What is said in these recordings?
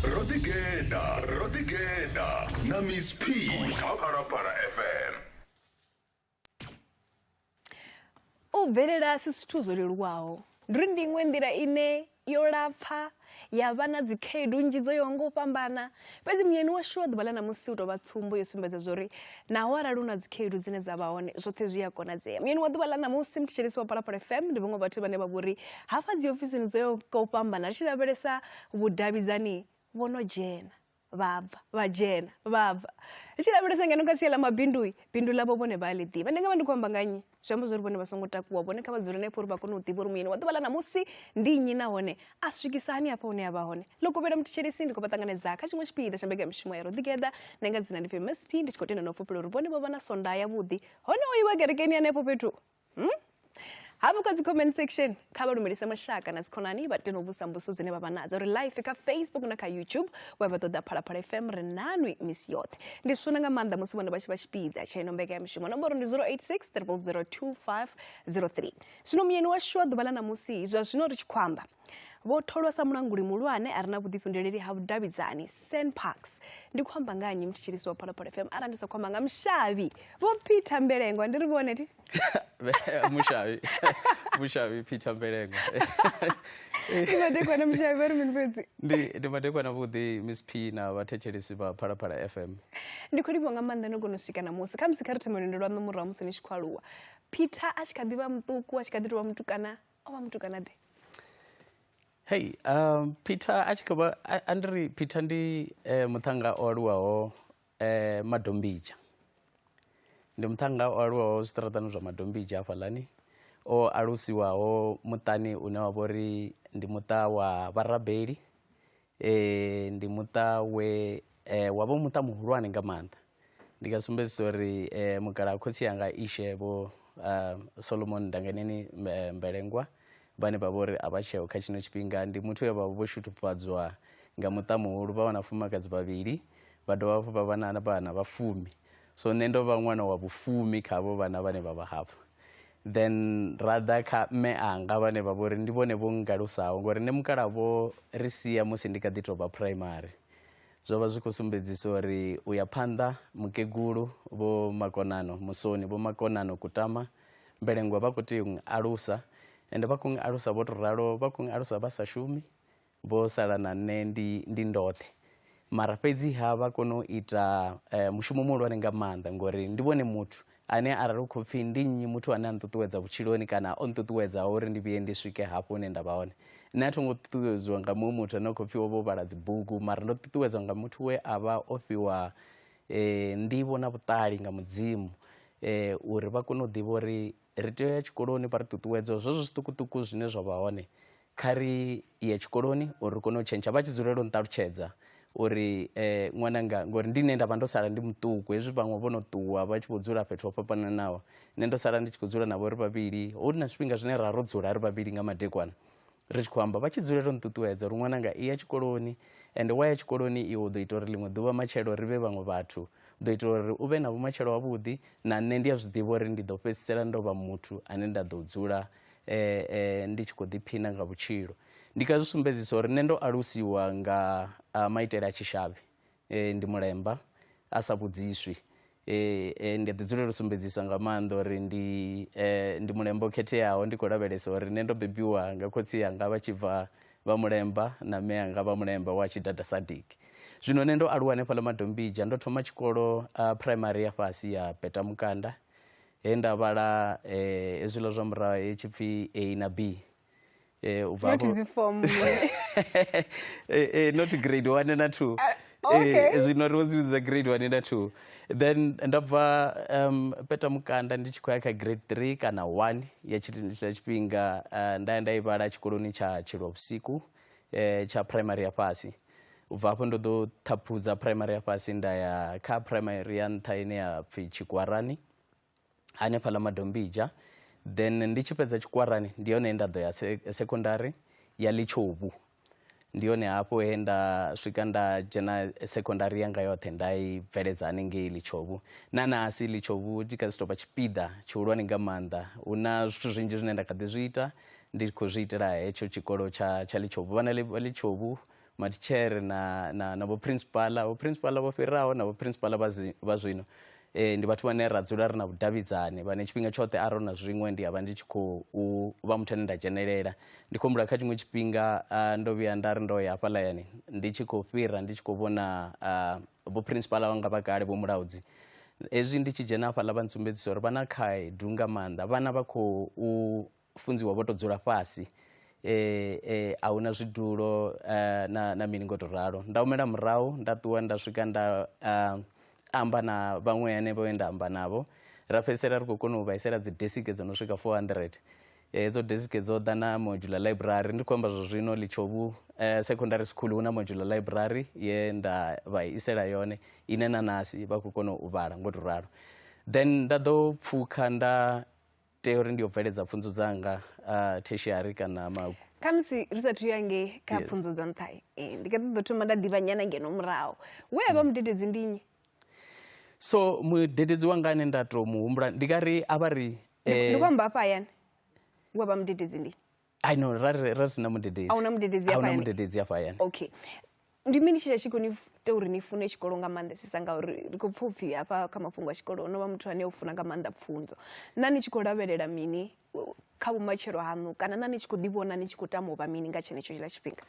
Rodikeda, na Miss P, Parapara FM. Ubvelela sisithuzo lelwawo ndiri ndira ine yolapha yavana dzikhaedu nnzhi dzo yaho nga u fhambana fhedzi muyeni washu wa ḓuvha ḽa ṋamusi u tou vha tsumbo yo sumbedza zwo ri naho arali hu na dzikhaedu dzine dza vha hone zwoṱhe zwi a konadzea. Muyeni wa ḓuvha ḽa ṋamusi muthetshelesi wa Phalaphala FM ndi vhaṅwe vhathu vhane vha vhori hafha dzi ofisini dzo yaho nga u fhambana ri tshi lavhelesa vhudavhidzani vho no dzhena vha dzhena vhabva ri tshi lavhelesa ngeno kha sia ḽa mabindu bindu ḽavho vhone vha a ḽi ḓivha ndi nga vha ndi khou amba nga nnyi zwi amba zwori vhone vha songo takuwa vhone kha vha dzule hanefho uri vha kone u ḓivha uri muyeni wa ḓuvha ḽa ṋamusi ndi nnyi nahone a swikisa hani hafha hune a vha hone. Ḽokovhela muthetshelesi ndi khou vha ṱanganedza kha tshiṅwe tshipiḓa tsha mbekanyamushumo ya Rodikeda na nga dzina ndi pfhi Miss P ndi tshi khou tenda na u fhufhela uri vhone vha vha na sonda yavhuḓi hone o iwa kerekeni hanefho fhethu hafho kha dzi comment section kha vha lumelise mashaka na dzikhonani vha tena u vhusa mbuso dzine vha vha nadzo uri live kha Facebook na kha YouTube vha vha ṱoḓa Phalaphala FM ri nanwi misi yoṱhe. Ndi swona nga maanḓa musi vhone vha tshi vha tshipiḓa tsha ino mbekanyamushumo nomboro ndi 086 000 2503. Zwino muyeni washu wa ḓuvha ḽa ṋamusi zwa zwino ri tshi khou amba vho tholwa sa mulanguli muhulwane a re na vhuḓifhinduleli ha vhudavhidzani Sandparks. Ndi khou amba nga nnyi muthetshelesi wa Phalaphala FM arali ndi sa khou amba nga mushavhi vho Peter Mbelengwa ndi ri vhone ti mushavhi Peter Mbelengwa ndi madekwana mushavhi vha ri mini fhedzi ndi madekwana vhuḓi Miss P na vhathetshelesi vha Phalaphala FM. Ndi khou livha nga maanḓa no kona u swika namusi kha musi kha ri thoma lwendo lwaṋu murahu musi ni tshi khou aluwa Peter a tshi kha ḓi vha muṱuku a tshi kha ḓi tou vha mutukana o vha mutukana ḓe. Hey, Peter a tshi khou vha andri Peter ndi muṱhanga o aluwaho Madombija. Ndi muṱhanga o aluwaho zwiṱaraṱani zwa Madombija hafhaḽani o alusiwaho muṱani une wa vha uri ndi muṱa wa vharabeli ndi muṱa we wa vha muṱa muhulwane nga maanḓa. Ndi nga sumbedzisa uri mukalaha khotsi yanga Ishe vho Solomon Danganeni Mbelengwa vhane vha vha uri a vha tsheho kha tshino tshifhinga ndi muthu we vha vho shutufhadzwa nga muṱa muhulu vha wana fumakadzi vhavhili vha dovha hafhu vha vha na vhana vha 10. So nṋe ndo vha ṅwana wa vhu10 kha havho vhana vhane vha vha hafha. Then rather kha mme anga vhane vha vha uri ndi vhone vho ngalusaho ngori nṋe mukalavho ri sia musi ndi kha ḓi tou vha primary. Zwo vha zwi khou sumbedzisa uri u ya phanḓa mukegulu vho Makonano Musoni vho Makonano Kutama Mbelengwa vha khou tea u alusa ende vha khou alusa vho tou ralo vha khou alusa vha sa shumi vho sala na nṋe ndi ndoṱhe. Mara fhedziha vha kona u ita mushumo muhulwane nga maanḓa ngori ndi vhone muthu ane arali u khou pfhi ndi nnyi muthu ane a nṱuṱuwedza vhutshiloni kana o nṱuṱuwedza uri ndi vhuye ndi swike hafho hune nda vha hone. Nṋe a thongo ṱuṱuwedziwa nga muṅwe muthu ane a khou pfhi o vho vhala dzibugu mara ndo ṱuṱuwedzwa nga muthu we a vha o fhiwa nḓivho na vhuṱali nga mudzimu uri vha kone u ḓivha uri ri tea u ya tshikoloni vha ri ṱuṱuwedza zwezwo zwiṱukuṱuku zwine zwa vha hone kha ri ye tshikoloni uri ri kone u tshentsha vha tshi dzulela u nṱalutshedza uri ṅwananga ngori ndi nne nda vha ndo sala ndi muṱuku hezwi vhaṅwe vho no ṱuwa vha tshi vho dzula fhethu ho fhambananaho nṋe ndo sala ndi tshi khou dzula navho ri vhavhili hu na zwifhinga zwine ra ro dzula ri vhavhili nga madekwana ri tshi khou amba vha tshi dzulela u nṱuṱuwedza uri ṅwananga i ya tshikoloni ende wa ya tshikoloni iwe u ḓo ita uri ḽiṅwe ḓuvha matshelo ri vhe vhaṅwe vhathu u ḓo ita uri u vhe na vhumatshelo wavhuḓi na nṋe ndi a zwi ḓivha uri ndi ḓo fhedzisela ndo vha muthu ane nda ḓo dzula ndi tshi khou ḓiphina nga vhutshilo. Ndi nga zwi sumbedzisa uri nṋe ndo alusiwa nga maitele a tshishavhi ndi mulemba a sa vhudziswi ndi ḓi dzulela u sumbedzisa nga maanḓa uri ndi mulemba o khetheaho ndi khou lavhelesa uri nṋe ndo bebiwa nga khotsi yanga vha tshi bva vha mulemba na mme yanga vha mulemba wa Tshidada Sadik. Zwino nṋe ndo aluwa hanefhaḽa Madombija ndo thoma tshikolo primary ya fhasi ya Peta Mukanda he nda vhala hezwiḽa zwa murahu he tshipfi A na B. Not grade 1 na 2. Zwino ri vho dzi vhidza grade 1 na 2. Then nda bva Peta Mukanda ndi tshi khou ya kha grade 3 kana 1 ya tshifhinga nda i vhala tshikoloni tsha Tshilwavhusiku tsha primary ya fhasi. Ubva hafho ndo ḓo ṱhaphudza primary ya fhasi nda ya kha primary ya nṱha ine ya pfhi Tshikwarani hanefhaḽa Madombija. Then ndi tshi fhedza Tshikwarani ndi hone nda ḓo ya secondary ya Litshovu. Ndi hone hafho he nda swika nda dzhena secondary yanga yoṱhe nda i bveledza hanengei Litshovu. Na nasi Litshovu ndi kha dzi tou vha tshipiḓa tshihulwane nga maanḓa. Hu na zwithu zwinzhi zwine nda kha ḓi zwi ita ndi khou zwi itela hetsho tshikolo tsha Litshovu. Vhana vha Litshovu matitshele na vho principal vho fhiraho na vho principal vha zwino ndi vhathu vhane ra dzula ri na vhudavhidzani vhane tshifhinga tshoṱhe arali na zwiṅwe ndi avha ndi tshi khou vha muthu ane nda dzhenelela. Ndi khou humbula kha tshiṅwe tshifhinga ndo vhuya nda ri ndo ya hafhaḽayani ndi tshi khou fhira ndi tshi khou vhona vho principal vhanga vha kale vho mulaudzi hezwi ndi tshi dzhena hafhaḽa vha ntsumbedzisa uri vha na khaedu nga maanḓa vhana vha khou funziwa vho to dzula fhasi a huna zwidulo na mini ngo to ralo. Nda humela murahu nda ṱuwa nda swika nda amba na vhaṅwe hanevho nda amba navho ra fhedzisela ri khou kona u vhaisela dzi desike dzo no swika 400 hedzo desike dzo ḓa na modular library. Ndi khou amba zwo zwino Litshovu secondary school hu na modular library ye nda vha isela yone ine na nasi vha khou kona u vhala ngo to ralo. Then nda ḓo pfukha nda tea uri ndi yo bveledza pfunzo dzanga tertiary kana khamusi ri sathu ya nge kha pfunzo dza nṱha ndi kha ḓo thoma nda ḓivha nyana ngeno murahu we vha mudededzi ndi nnyi? So mudededzi wanga ane nda tou muhumbula ndi nga ri a vha ri ndi khou amba hafha hayani we vha mudededzi ndi I know ra sina mudededzi. Ahuna mudededzi hafha hayani? Ahuna mudededzi hafha hayani. Okay. Ndi mini tshi khou ni ita uri ni fune tshikolo nga maanḓesesa ngauri ri khou pfha upfhi hafha kha mafhungo a tshikolo no vha muthu ane u funa nga maanḓa pfunzo na ni tshi khou lavhelela mini kha vhumatshelo haṋu kana na ni tshi khou ḓivhona ni tshi khou tama u vha mini nga tshenetsho tshila tshifhinga?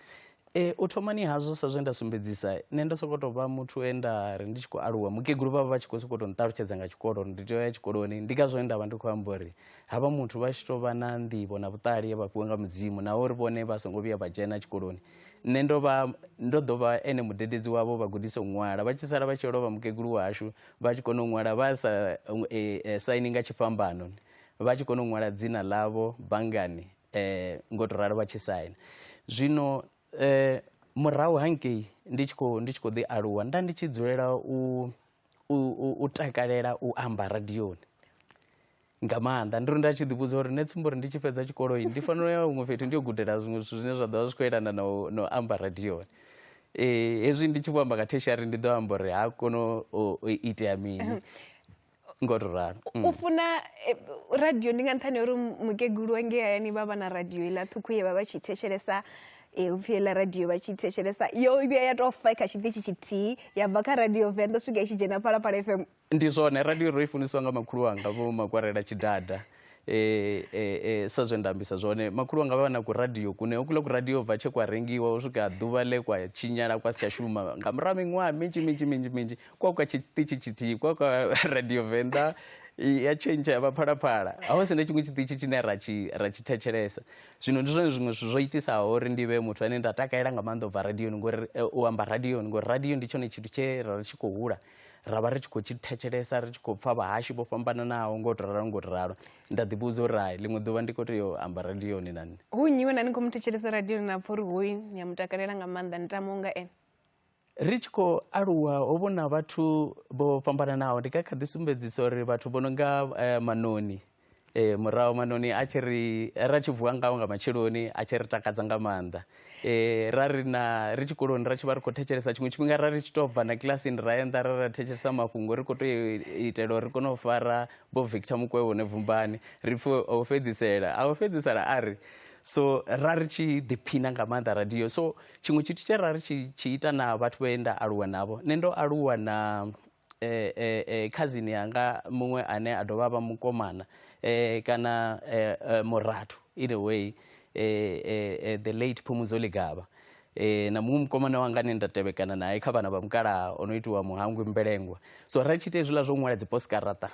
U thomani hazwo sa zwe nda sumbedzisa nṋe ndo sokou tou vha muthu nda ri ndi tshi khou aluwa mukegulu vha vha tshi khou sokou tou nṱalutshedza nga tshikolo ndi tea u ya tshikoloni ndi ngazwo nda vha ndi khou amba uri havha muthu vha tshi tou vha na nḓivho na vhuṱali vha fhiwa nga mudzimu na uri vhone vha songo vhuya vha dzhena tshikoloni. Nṋe ndo ḓo vha ene mudededzi wavho vha gudisa u ṅwala vha tshi sala vha tshi lovha mukegulu washu vha tshi kona u ṅwala vha sa saini nga tshifhambano vha tshi kona u ṅwala dzina ḽavho banngani ngo to ralo vha tshi saina. Zwino murahu hangei ndi tshi khou ḓi aluwa nda ndi tshi dzulela u takalela u amba radioni nga maanḓa ndi uri nda tshi ḓivhudza uri nṋe tsumbo uri ndi tshi fhedza tshikolo ndi fanela u ya huṅwe fhethu ndi yo gudela zwiṅwe zwithu zwine zwa ḓo vha zwi khou elana no amba radioni. Hezwi ndi tshi vho amba nga tertiary ndi ḓo amba uri ha kona u itea mini ngo to ralo. U funa radio ndi nga nṱhani uri mukegulu wange hayani vha vha na radio iḽa ṱhukhu ye vha vha tshi thetshelesa upfhi heiḽa radio vha tshi thetshelesa yo vhuya ya tou fa kha tshiṱitshi tshithihi ya bva kha radio Venḓa swika i tshi dzhena Phalaphala FM. Ndi zwone radio ro i funiswa nga makhulu wanga vho Makwarela Tshidada sa zwe nda ambisa zwone makhulu wanga vha vha na ku radio kune okuḽa ku radio bva tshe kwa rengiwa u swika ḓuvha ḽe kwa tshinyala kwa si tsha shuma nga murahu miṅwaha minzhi kwa tshiṱitshi tshithihi kwa radio Venḓa ya tshentsha ya vha Phalaphala a hu sina tshiṅwe tshiṱitshi tshine ra tshi thetshelesa. Zwino ndi zwone zwiṅwe zwithu zwo itisaho uri ndi vhe muthu ane nda takalela nga maanḓa u bva radioni ngori u amba radioni ngori radio ndi tshone tshithu tshe ra tshi khou hula ra vha ri tshi khou tshi thetshelesa ri tshi khou pfha vhahashi vho fhambananaho ngo to ralo nda ḓivhudza uri hai ḽiṅwe ḓuvha ndi khou tea u amba radioni na nṋe. Hu nnyi we na ni khou mu thetshelesa radioni na pfha uri hoyu ni a mutakalela nga maanḓa ni tama unga ene? Ri tshi khou aluwa ho vhona vhathu vho fhambananaho ndi nga kha ḓi sumbedzisa uri vhathu vho no nga Manoni murahu Manoni a tshi ra tshi vuwa ngaho nga matsheloni a tshi ri takadza nga maanḓa. Ri tshikoloni ra tshi vha ri khou thetshelesa tshiṅwe tshifhinga ra ri tshi tou bva na kilasini ra enda ra thetshelesa mafhungo ri khou tou itela uri ri kone u fara vho Victor Mukwe hone Vumbani ri pfhe o fhedzisela ari so ra ri tshi ḓiphina nga maanḓa radio. So tshiṅwe tshithu tshe ra ri tshi ita na vhathu vhe nda aluwa navho nṋe ndo aluwa na cousin yanga muṅwe ane a dovha vha mukomana kana murathu in a way the late Phumuzo Ligaba na muṅwe mukomana wanga ane nda tevhekana naye kha vhana vha mukalaha o no itiwa Muhangwi Mbelengwa. So ri tshi ita hezwiḽa zwo ṅwala dzi postkarata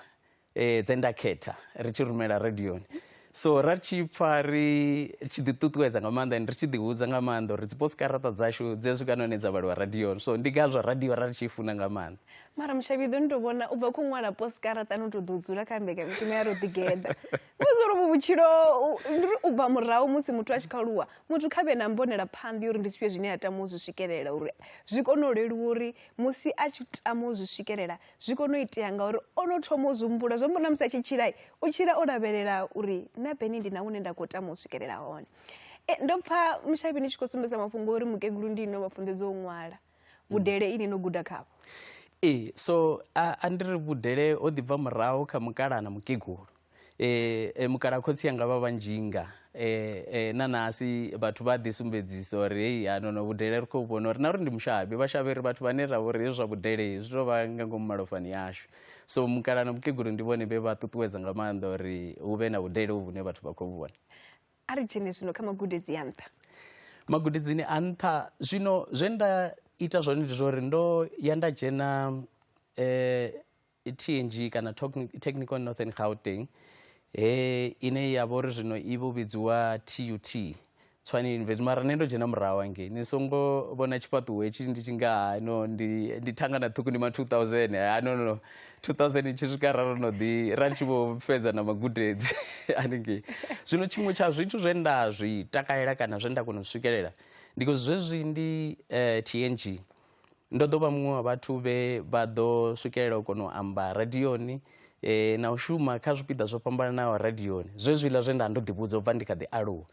dze nda khetha ri tshi rumela radioni. So ra tshi pfha ri tshi ḓiṱuṱuwedza nga maanḓa ende ri tshi ḓihudza nga maanḓa uri dzi postkarata dzashu dzi swika none dza vhaliwa radioni. So ndi ngazwo radio ra ri tshi funa nga maanḓa. Mara Mushavhiḓo ni tou vhona u bva kho ṅwala postkarata no tou ḓo dzula kha mbekanyamushumo ya Roḓigeḓa vhudza uri vhutshilo u bva murahu musi muthu a tshi khaluwa muthu kha vhe na mbonela phanḓa uri ndi zwifhio zwine a tama u zwi swikelela uri zwi kone u leluwa uri musi a tshi tama u zwi swikelela zwi kone u itea ngauri o no thoma u zwi humbula zwo mbona musi a tshi tshila u tshila o lavhelela uri nṋe Beni ndi na hune nda khou tama u swikelela hone. Ndo pfha Mushavhi ni tshi khou sumbedza mafhungo uri mukegulu ndi ino vha funḓedza u ṅwala vhudele ine no guda khavho. So a ndi ri vhudele o ḓi bva murahu kha mukalaha na mukegulu mukala khotsi anga vha vanjinga na nasi vhathu vha ḓi sumbedzisa uri hei anono vhudele ri khou vhona uri na uri ndi mushavhi vhashavheri vhathu vhane ra vhori hezwi zwa vhudele zwi tou vha nga ngomu malofhani yashu so mukala na mukegulu ndi vhone vhe vha ṱuṱuwedza nga maanḓa uri hu vhe na vhudele vhune vhathu vha khou vhona. A ri dzhene zwino kha magudedzi a nṱha. Magudedzini a nṱha zwino zwe nda ita zwone ndi zwa uri ndo ya nda dzhena TNG kana Technical Northern Gauteng ine ya vha uri zwino i vho vhidziwa TUT Tshwane University mara nṋe ndo dzhena murahu hangei ni songo vhona tshifhaṱuwo hetshi ndi tshi nga no ndi thangana ṱhukhu ndi ma 2000 no 2000 tshi swika raro no ḓi ra tshi vho fhedza na magudedzi haningei zwino tshiṅwe tsha zwithu zwe nda zwi takalela kana zwe nda kona u swikelela ndi zwezwi ndi TNG ndo ḓo vha muṅwe wa vhathu vhe vha ḓo swikelela u kona u amba radioni na u shuma kha zwipiḓa zwo fhambananaho radioni zwezwiḽa zwe nda ndo ḓivhudza u bva ndi kha ḓi aluwa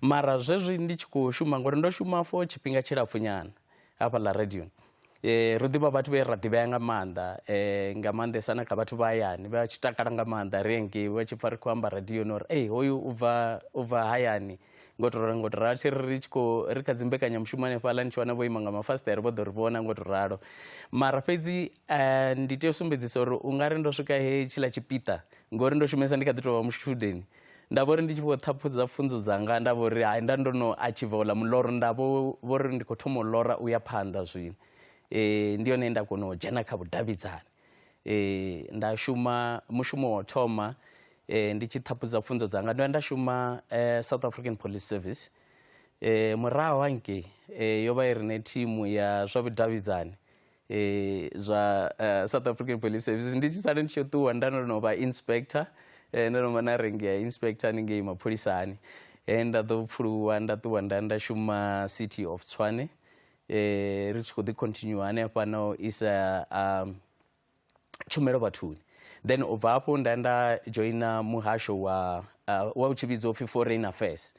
mara zwezwi ndi tshi khou shuma ngori ndo shuma for tshifhinga tshilapfu nyana hafhaḽa radioni ro ḓivha vhathu vhe ra ḓivhea nga maanḓesa na kha vhathu vha hayani vha tshi takala nga maanḓa ri hengei vha tshi pfha ri khou amba radioni uri ei hoyu u bva hayani ngotoralo tshi ri kha dzimbekanyamushumo hanefhaḽa ni tshi wana vho ima nga mafasiṱere vho ḓo ri vhona ngotoralo mara fhedzi ndi tea u sumbedzisa uri u nga ri ndo swika he tshiḽa tshipiṱa ngori ndo shumesa ndi kha ḓi tou vha mushudeni nda vho ri ndi tshi vho ṱhaphudza pfunzo dzanga nda vho ri hai nda ndo no achieve ola muloro nda vho ri ndi khou thoma u lora u ya phanḓa zwino ndi yone nda kona u dzhena kha vhudavhidzani nda shuma mushumo wa thoma ndi tshi ṱhaphudza pfunzo dzanga ndo ya nda shuma South African Police Service murahu hangei yo vha i ri ne thimu ya zwa vhudavhidzani zwa South African Police Service ndi tshi sala ndi tshi ṱuwa nda no vha inspector ndo no vha na rengi ya inspector haningei mapholisani nda ḓo pfuluwa nda ṱuwa nda shuma City of Tshwane ri tshi khou ḓi continue hanefha na u isa tshumelo vhathuni then u bva hafho nda joina muhasho wa u tshi vhidziwa upfhi Foreign Affairs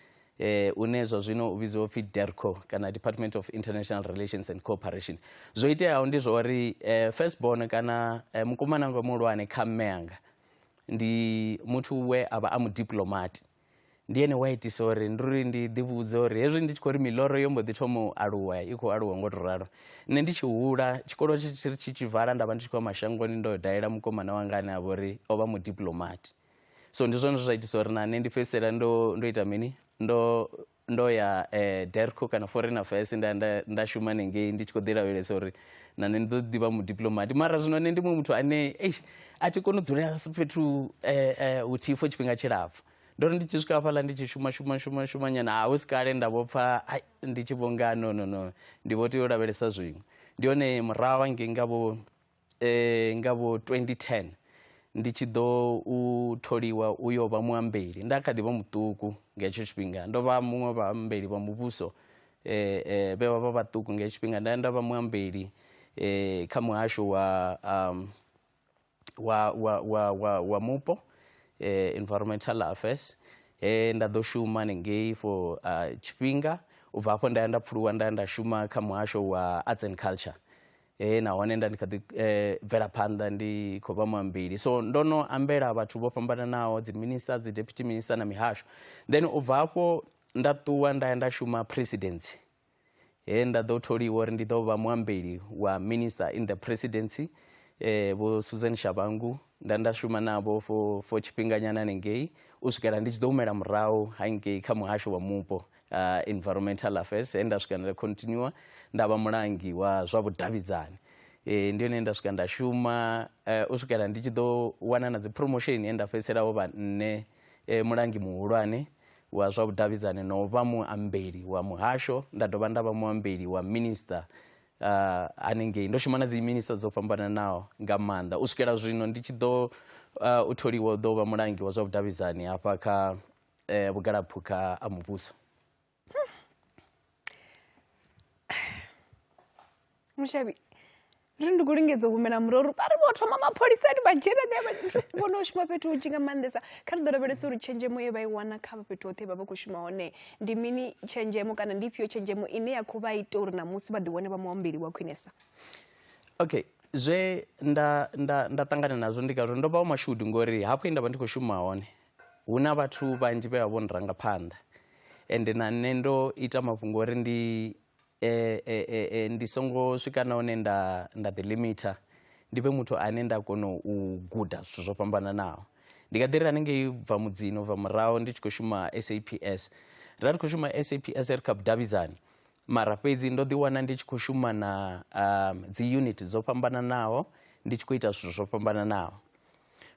une zwa zwino u vhidziwa upfhi DIRCO kana Department of International Relations and Cooperation zwo iteaho ndi zwa uri firstborn kana mukumananga muhulwane kha mme anga ndi muthu we a vha a mudiplomati ndi ene wa itisa uri ndi ḓivhudza uri hezwi ndi tshi khou ri miloro yo mbo ḓi thoma u aluwa i khou aluwa ngo to ralo nṋe ndi tshi hula tshikolo tshi vala nda vha ndi tshi khou ya mashangoni ndo dalela mukomana wanga ane a vha uri o vha mudiplomati so ndi zwone zwa itisa uri na nṋe ndi fhedzisela ndo ita mini ndo ya DIRCO kana Foreign Affairs nda shuma nengei ndi tshi khou ḓi lavhelesa uri na nṋe ndi ḓo ḓivha mudiplomati mara zwino nṋe ndi muṅwe muthu ane a thi koni u dzulela fhethu huthihi for tshifhinga tshilapfu ndo ri ndi tshi swika hafhaḽa ndi tshi shuma nyana hu si kale nda vho pfha ndi tshi vho nga no ndi vho tea u lavhelesa zwiṅwe ndi hone murahu hangei nga vho 2010 ndi tshi ḓo u tholiwa u yo vha muambeli nda kha ḓi vha muṱuku nga hetsho tshifhinga ndo vha muṅwe vhaambeli vha muvhuso vhe vha vha vhaṱuku nga hetsho tshifhinga nda vha muambeli kha muhasho wa mupo environmental affairs nda ḓo shuma nengei for tshifhinga u bva hafho nda pfuluwa nda shuma kha muhasho wa arts and culture nahone ndi kha ḓi bvela phanḓa ndi khou vha muambeli so ndo no ambela vhathu vho fhambananaho dzi minister dzi deputy minister na mihasho then u bva hafho nda ṱuwa nda shuma presidency nda ḓo tholiwa uri ndi ḓo vha muambeli wa minister in the presidency vho Susan Shabangu nda shuma navho for tshifhinga nyana nengei u swikela ndi tshi ḓo humela murahu hangei kha muhasho wa mupo environmental affairs nda swika nda continue nda vha mulangi wa zwa vhudavhidzani ndi yone nda swika nda shuma u swikela ndi tshi ḓo wana na dzi promotion nda fhedziselaho vha nne mulangi muhulwane wa zwa vhudavhidzani no vha muambeli wa muhasho nda dovha nda vha muambeli wa minister haningei ndo shuma na dzi minister dzo fhambananaho nga maanḓa u swikela zwino ndi tshi ḓo u tholiwa ḓo vha mulangi wa zwa vhudavhidzani hafha kha vhugalaphukha a muvhuso. Mushavhi ri ndi khou lingedza u humela muroro pari vho thoma mapholisani vha dzhena gai vhono shuma fhethu hunzhi nga maanḓesa kha ri ḓo lavhelesa uri tshenzhemo ye vha i wana kha fhethu hoṱhe vha vha khou shuma hone ndi mini tshenzhemo kana ndi ifhio tshenzhemo ine ya khou vha ita uri na musi vha ḓiwane vha muambeli wa khwinesa. Okay zwe nda ṱangana nazwo ndi ngauri ndo vha wa mashudu ngori hafho nda vha ndi khou shuma hone huna vhathu vhanzhi vhe vha vho nrangaphanḓa ende na nṋe ndo ita mafhungo ori ndi songo swika na hone nda ḓi limiter ndi vhe muthu ane nda kona u guda zwithu zwo fhambananaho. Ndi nga ḓi ri hanengei bva mudzini bva murahu ndi tshi khou shuma SAPS nda ri khou shuma SAPS ri kha vhudavhidzani mara fhedzi ndo ḓi wana ndi tshi khou shuma na dzi unit dzo fhambananaho ndi tshi khou ita zwithu zwo fhambananaho.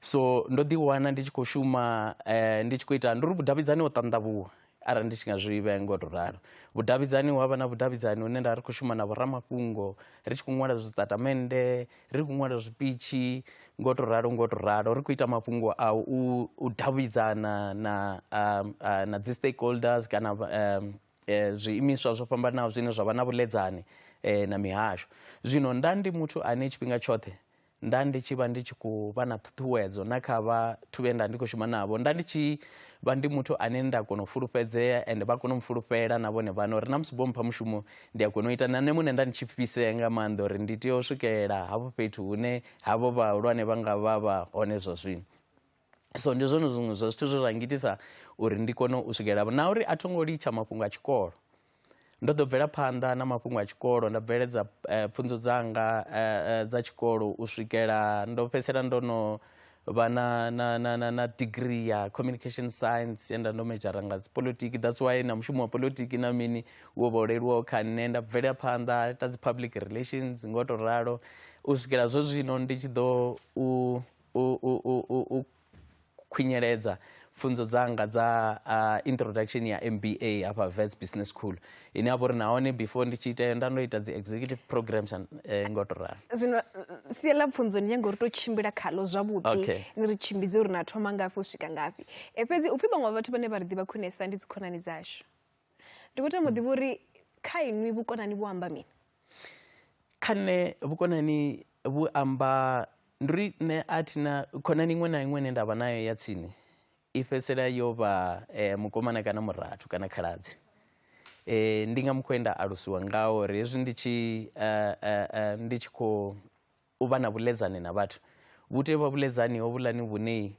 So ndo ḓi wana ndi tshi khou shuma ndi tshi khou ita ndi uri vhudavhidzani ho ṱanḓavhuwa arali ndi tshi nga zwi vhea ngo to ralo. Vhudavhidzani hu avha na vhudavhidzani hune nda ri khou shuma na vhoramafhungo ri tshi khou ṅwala zwiṱatamennde ri khou ṅwala zwipitshi ngo to ralo ri khou ita mafhungo a u davhidzana na dzi stakeholders kana zwiimiswa zwo fhambanaho zwine zwa vha na vhuledzani na mihasho. Zwino nda ndi muthu ane tshifhinga tshoṱhe nda ndi tshi vha ndi tshi khou vha na ṱhuṱhuwedzo na kha vhathu vhe nda ndi khou shuma navho nda ndi tshi vha ndi muthu ane nda kona u fulufhedzea ende vha kona u mfulufhela na vhone vhane uri na musi vho mpha mushumo ndi a kona u ita na nṋe muṋe nda ndi tshi fhisea nga maanḓa uri ndi tea u swikelela hafho fhethu hune havho vhahulwane vha nga vha hone zwa zwino. So ndi zwone zwiṅwe zwa zwithu zwe zwa ngitisa uri ndi kone u swikelela na uri a tho ngo litsha mafhungo a tshikolo. Ndo ḓo bvela phanḓa na mafhungo a tshikolo nda bveledza pfunzo dzanga dza tshikolo u swikela ndo fhedzisela ndo no vha na degree ya communication science enda ndo medzhara nga dzi politiki. That's why na mushumo wa politiki na mini wo vho leluwaho kha nṋe nda bvela phanḓa ta dzi public relations ngo to ralo u swikela zwo zwino ndi tshi ḓo u khwinyeledza pfunzo dzanga dza introduction ya MBA hafha Wits Business School ine ya vhori nahone before ndi tshi ita nda ndo ita dzi executive programs ngo to ralo. Zwino sia ḽa pfunzo ndi nyaga uri to tshimbila khalo zwavhuḓi ni ri tshimbidze uri na thoma ngafhi u swika ngafhi. Fhedzi upfhi vhaṅwe vhathu vhane vha ri ḓivha khwinesa ndi dzi khonani dzashu. Ndi khou tama u ḓivha uri kha inwi vhukonani vhu amba mini? Kha nṋe vhukonani vhu amba ndi nṋe a thina khonani iṅwe na iṅwe ine nda vha nayo ya tsini i fhedzisela yo vha mukomana kana murathu kana khaladzi. Ndi nga mukho nda alusiwa ngaho uri hezwi ndi tshi khou vha na vhuledzani na vhathu vhu tea u vha vhuledzani hovhuḽani vhune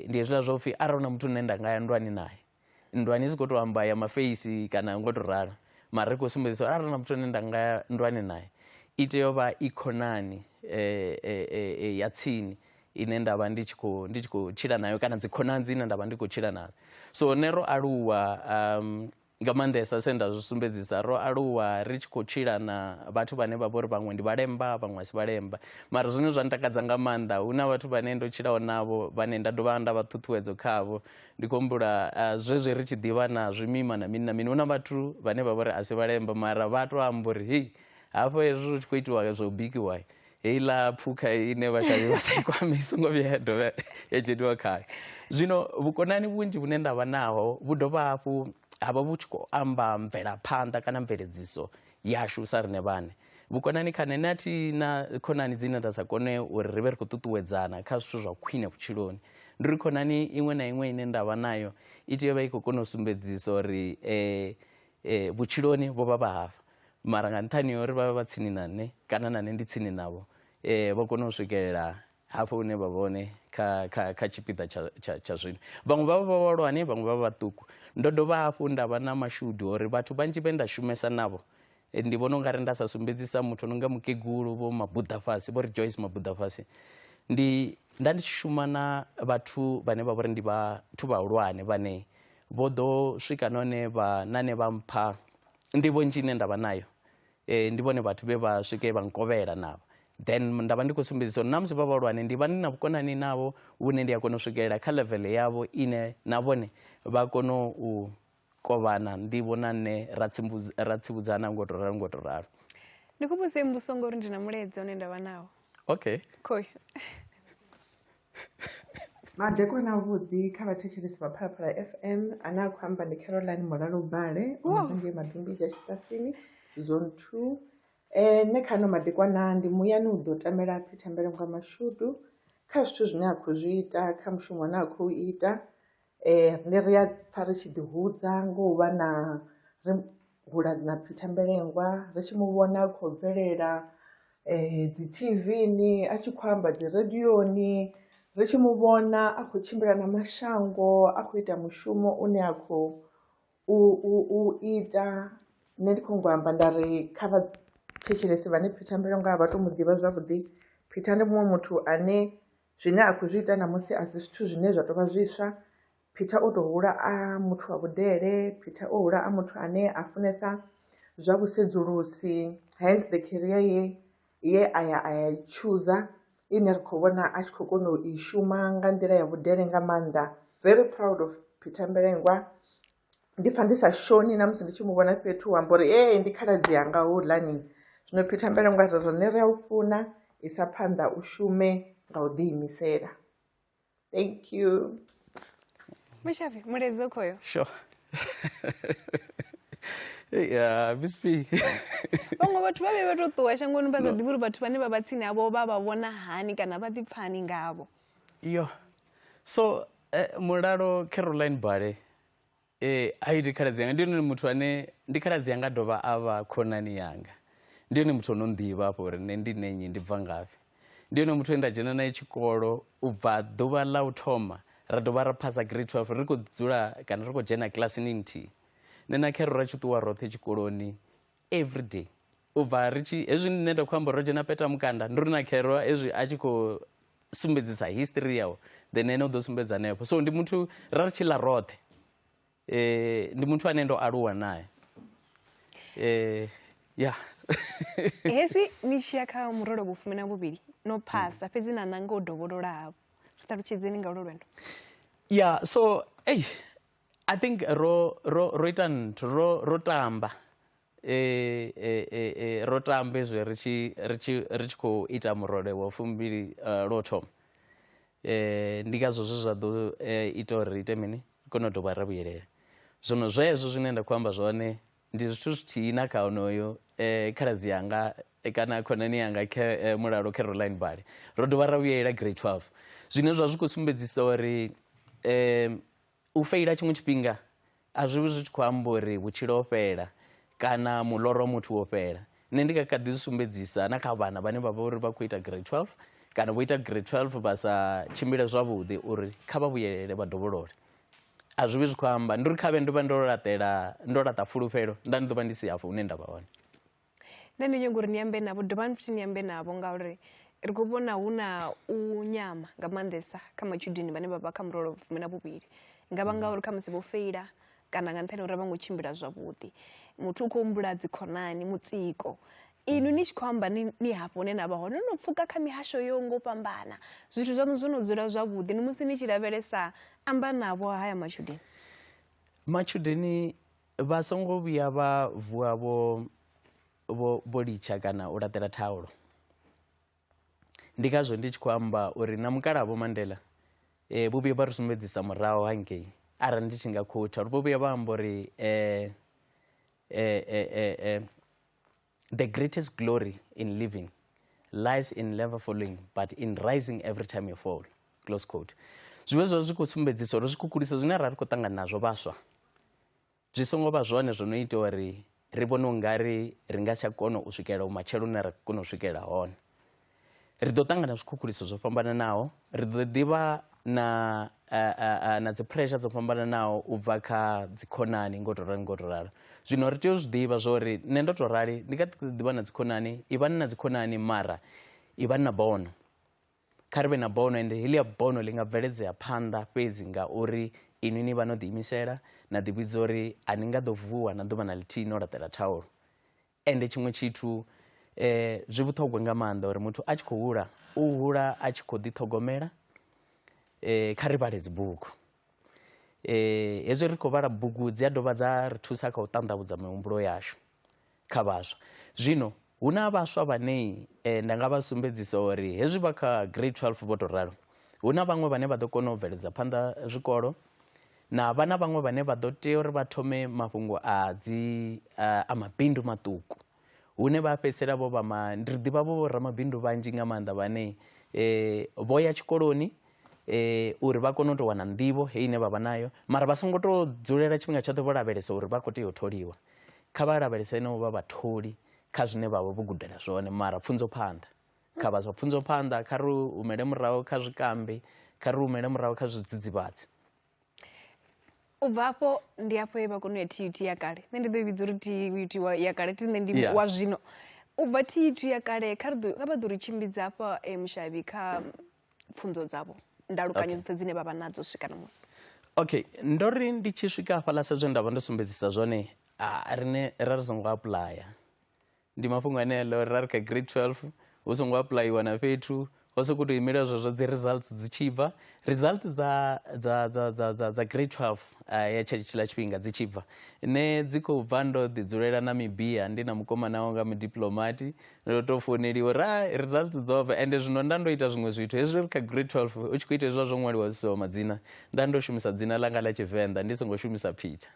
ndi hezwiḽa zwa upfhi arali na muthu une nda nga ya ndwani naye ndwani i si khou tou amba ya mafeisi kana ngo to ralo mara ri khou sumbedzisa arali na muthu ane nda nga ya ndwani naye i tea u vha i khonani ya tsini ine nda vha ndi tshi khou tshila nayo kana dzi khonani dzine nda vha ndi khou tshila nazo. So ne ro aluwa nga maanḓesa se nda zwi sumbedzisa ro aluwa ri tshi khou tshila na vhathu vhane vha vha uri vhaṅwe ndi vhalemba vhaṅwe a si vhalemba mara zwine zwa ntakadza nga maanḓa hu na vhathu vhane ndo tshilaho navho vhane nda dovha nda vha ṱhuṱhuwedzo khavho. Ndi khou humbula zwezwi ri tshi ḓivha na zwimima na mini na mini hu na vhathu vhane vha vha uri a si vhalemba mara vha tou amba uri hei hafho hezwi tshi khou itiwa zwo bikiwa heiḽa phukha ine vhashavhi vha sa i kwame i songo vhuya ya dovha ya dzheniwa khayo. Zwino vhukonani vhunzhi vhune nda vha naho vhu dovha hafhu havha vhu tshi khou amba mvelaphanḓa kana mveledziso yashu sa riṋe vhaṋe. Vhukonani kha nṋe athi na khonani dzine nda sa kone uri ri vhe ri khou ṱuṱuwedzana kha zwithu zwa khwine vhutshiloni. Ndi ri khonani iṅwe na iṅwe ine nda vha nayo i tea u vha i khou kona u sumbedzisa uri vhutshiloni vho vha vha hafa mara nga nṱhani ya uri vha vha vha tsini na nṋe kana na nṋe ndi tsini navho vha kona u swikelela hafho hune vha vhone kha tshipiḓa tsha zwino. Vhaṅwe vha vha vhahulwane vhaṅwe vha vhaṱuku. Ndo dovha hafhu nda vha na mashudu uri vhathu vhanzhi vhe nda shumesa navho ndi vhona ungari nda sa sumbedzisa muthu no nga mukegulu vho Mabudafasi vho ri Joyce Mabudafasi nda ndi tshi shuma na vhathu vhane vha vha uri ndi vhathu vhahulwane vhane vho ḓo swika none nane vha mpha nḓivho nnzhi ine nda vha nayo ndi vhone vhathu vhe vha swike vha nkovhela navho. Then nda vha ndi khou sumbedzisa uri na musi vha vhahulwane ndi vha ndi na vhukonani navho vhune ndi a kona u swikelela kha level yavho ine na vhone vha kona u kovhana nḓivho na nṋe ra tsivhudzana ngo to ralo. Ndi khou vhudzisa mbuso ngori ndi na muledzi une nda vha nawo. Okay. Khoyo. Madekwana avhuḓi kha vhathetshelesi vha Phalaphala FM ane a khou amba ndi Caroline Mulalo Bale ngei Madumbija Tshitasini Zone 2. Nṋe kha ano madekwana ndi muyani u ḓo tamela Peter Mbelengwa Mashudu kha zwithu zwine a khou zwi ita kha mushumo une a khou ita. Nṋe ri a pfha ri tshi ḓihudza ngo u vha na ri hula na Peter Mbelengwa ri tshi mu vhona a khou bvelela dzi TV-ni a tshi khou amba dzi radioni ri tshi mu vhona a khou tshimbila na mashango a khou ita mushumo une a khou u ita. Nṋe ndi khou ngo amba nda ri kha vha thetshelesi vhane Peter Mbilonga vha to mu ḓivha zwavhuḓi. Peter ndi muṅwe muthu ane zwine a khou zwi ita namusi a si zwithu zwine zwa tou vha zwiswa. Peter o tou hula a muthu wa vhudele. Peter o hula a muthu ane a funesa zwa vhusedzulusi, hence the career ye a chooser ine ri khou vhona a tshi khou kona u i shuma nga nḓila ya vhudele nga maanḓa. Very proud of Peter Mbilengwa. Ndi pfha ndi sa shoni na musi ndi tshi mu vhona fhethu amba uri ndi khaladzi yanga houḽani. Zwino Peter Mbilengwa zwezwo nṋe ri a u funa, isa phanḓa u shume nga u ḓiimisela. Thank you. Mushavi mulezi khoyo. Sure. Yeah, Miss P. Vhaṅwe vhathu vha vhe vha tou ṱuwa shangoni vha sa ḓivhi uri vhathu vhane vha vha tsini havho vha vhona hani kana vha ḓipfhani ngavho. Yo. So mulalo Caroline Bale ndi khaladzi yanga, ndi yone muthu ane ndi khaladzi yanga dovha a vha khonani yanga. Ndi yone muthu ono nḓivha afho uri nṋe ndi nnyi ndi bva ngafhi. Ndi yone muthu nda dzhena naye tshikolo u bva ḓuvha ḽa u thoma ra dovha ra phasa grade 12 ri khou dzula kana ri khou dzhena kilasini nthihi. Nṋe na Khero ra tshi ṱuwa roṱhe tshikoloni every day. U bva ri tshi hezwi nṋe nda khou amba ro dzhena peta mukanda ndi ri na Khero hezwi a tshi khou sumbedzisa history yawo then ene u ḓo sumbedza hanefho. So ndi muthu ra ri tshi ḽa roṱhe. Ndi muthu ane ndo aluwa naye. Yeah. Hezwi ni tshi ya kha murole vhufumi na vhuvhili no phasa fhedzi na nanga u dovholola havho. Ri ṱalutshedzeni nga lwo lwendo. Yeah, so I think ro ita nthu ro tamba ro tamba ezwi ri tshi khou ita murole wa fumbili lwo thoma. Ndi ngazwo zwa ḓo ita uri ite mini kona u dovha ra vhuyelela. Zwino zwezwo zwine nda khou amba zwone ndi zwithu zwithihi na kha onoyo khaladzi yanga kana khonani yanga mulalo Caroline Bale. Ro dovha ra vhuyelela grade 12 zwine zwa zwi khou sumbedzisa uri u feila tshiṅwe tshifhinga a zwi vhi zwi tshi khou amba uri vhutshilo ho fhela kana muḽoro muthu wo fhela. Nṋe ndi nga kha ḓi zwi sumbedzisa na kha vhana vhane vha vha uri vha khou ita grade 12 kana vho ita grade 12 vha sa tshimbile zwavhuḓi uri kha vha vhuyelele vha dovholole. A zwi vhi zwi khou amba ndi uri kha vhe ndo vha ndo laṱa fulufhelo nda ndi ḓo vha ndi si hafho hune nda vha hone. Nṋe ndi nyanga uri ni ambe navho dovhani futhi ni ambe navho ngauri ri khou vhona hu na u nyama nga maanḓesa kha matshudeni vhane vha vha kha murole vhufumi na vhuvhili. Nga vha ngauri kha musi vho feila kana nga nṱhani uri vha ngo tshimbila zwavhuḓi. Muthu u khou humbula dzikhonani mutsiko. Inu ni tshi khou amba ni hafho hune na vha hone no pfhuka kha mihasho yo ngo fhambana. Zwithu zwaṋu zwo no dzula zwavhuḓi ni musi ni tshi lavhelesa amba navho haya matshudeni. Matshudeni vha songo vhuya vha vuwa vho litsha kana u laṱela thaulo. Ndi ngazwo ndi tshi khou amba uri na mukalaha Vho Mandela vho vhuya vha ri sumbedzisa muraho hangei arali ndi tshi nga khutha vho vhuya vha amba uri the greatest glory in living lies in never falling but in rising every time you fall, close quote. Zwiwe zwo zwi khou sumbedzisa uri zwi khou kulisa zwine ra ri khou ṱangana nazwo vhaswa zwi songo vha zwone zwo no ita uri ri vhone u nga ri nga tsha kona u swikela matshelo une ra kona u swikela hone. Ri ḓo ṱangana zwikhukhuliso zwo fhambananaho, ri ḓo ḓivha na dzi pressure dzo fhambananaho u bva kha dzikhonani ngo to ralo. Zwino ri tea u zwi ḓivha zwori nṋe ndo to rali ndi kha ḓivha na dzikhonani, ivhani na dzikhonani mara ivhani na bono. Kha ri vhe na bono ende heḽia bono ḽi nga bveledzea phanḓa fhedzi ngauri inwi ni vha no ḓiimisela na ḓivhidza uri a ni nga ḓo vuwa na ḓuvha na ḽithihi no laṱela thaulo. Ende tshiṅwe tshithu zwi vhuṱhogwa nga maanḓa uri muthu a tshi khou hula u hula a tshi khou ḓiṱhogomela. Kha ri vhale dzibugu hezwi ri khou vhala bugu dzi a dovha dza ri thusa kha u ṱanḓavhudza mihumbulo yashu kha vhaswa. Zwino hu na vhaswa vhane nda nga vha sumbedzisa uri hezwi vha kha grade 12 vho to ralo hu na vhaṅwe vhane vha ḓo kona u bveledza phanḓa zwikolo na vhana vhaṅwe vhane vha ḓo tea uri vha thome mafhungo a mabindu maṱuku hune vha fhedzisela vho ndi ri ḓivha vho ramabindu vhanzhi nga maanḓa vhane vho ya tshikoloni uri vha kone u tou wana nḓivho hei ine vha vha nayo mara vha songo tou dzulela tshifhinga tshoṱhe vho lavhelesa uri vha khou tea u tholiwa. Kha vha lavhelesa ine vha vhatholi kha zwine vha vha vho gudela zwone mara pfunzo phanḓa. Kha vha zwa pfunzo phanḓa kha ri umele muraho kha zwikambi kha ri humele murahu kha zwidzidzivhadzi. U bva afho ndi afho ye vha kona u ya TUT ya kale. Nṋe ndi ḓo i vhidza uri TUT ya kale nṋe ndi Yeah. wa zwino. U bva TUT ya kale kha vha ḓo ri tshimbidza hafha Mushavhi kha pfunzo dzavho ndalukanyo dzoṱhe dzine vha vha nadzo swika namusi. Okay, ndo ri ndi tshi swika hafhaḽa sa zwe nda vha ndo sumbedzisa zwone rine ra ri songo apuḽaya. Ndi mafhungo ane ḽo ra ri kha grade 12 hu songo apuḽayiwa na fhethu ho sokou tou imela zwezwo dzi results dzi tshi bva. Results dza grade 12 ya tshiḽa tshifhinga dzi tshi bva ne dzi khou bva ndo ḓidzulela na Mibia ndi na mukomana wanga mudiplomati ndo tou founeliwa ra results dzo bva ende zwino nda ndo ita zwiṅwe zwithu hezwi ri kha grade 12 u tshi khou ita hezwiḽa zwo ṅwaliwa zwi siho madzina nda ndo shumisa dzina ḽanga ḽa Tshivenḓa ndi songo shumisa Peter.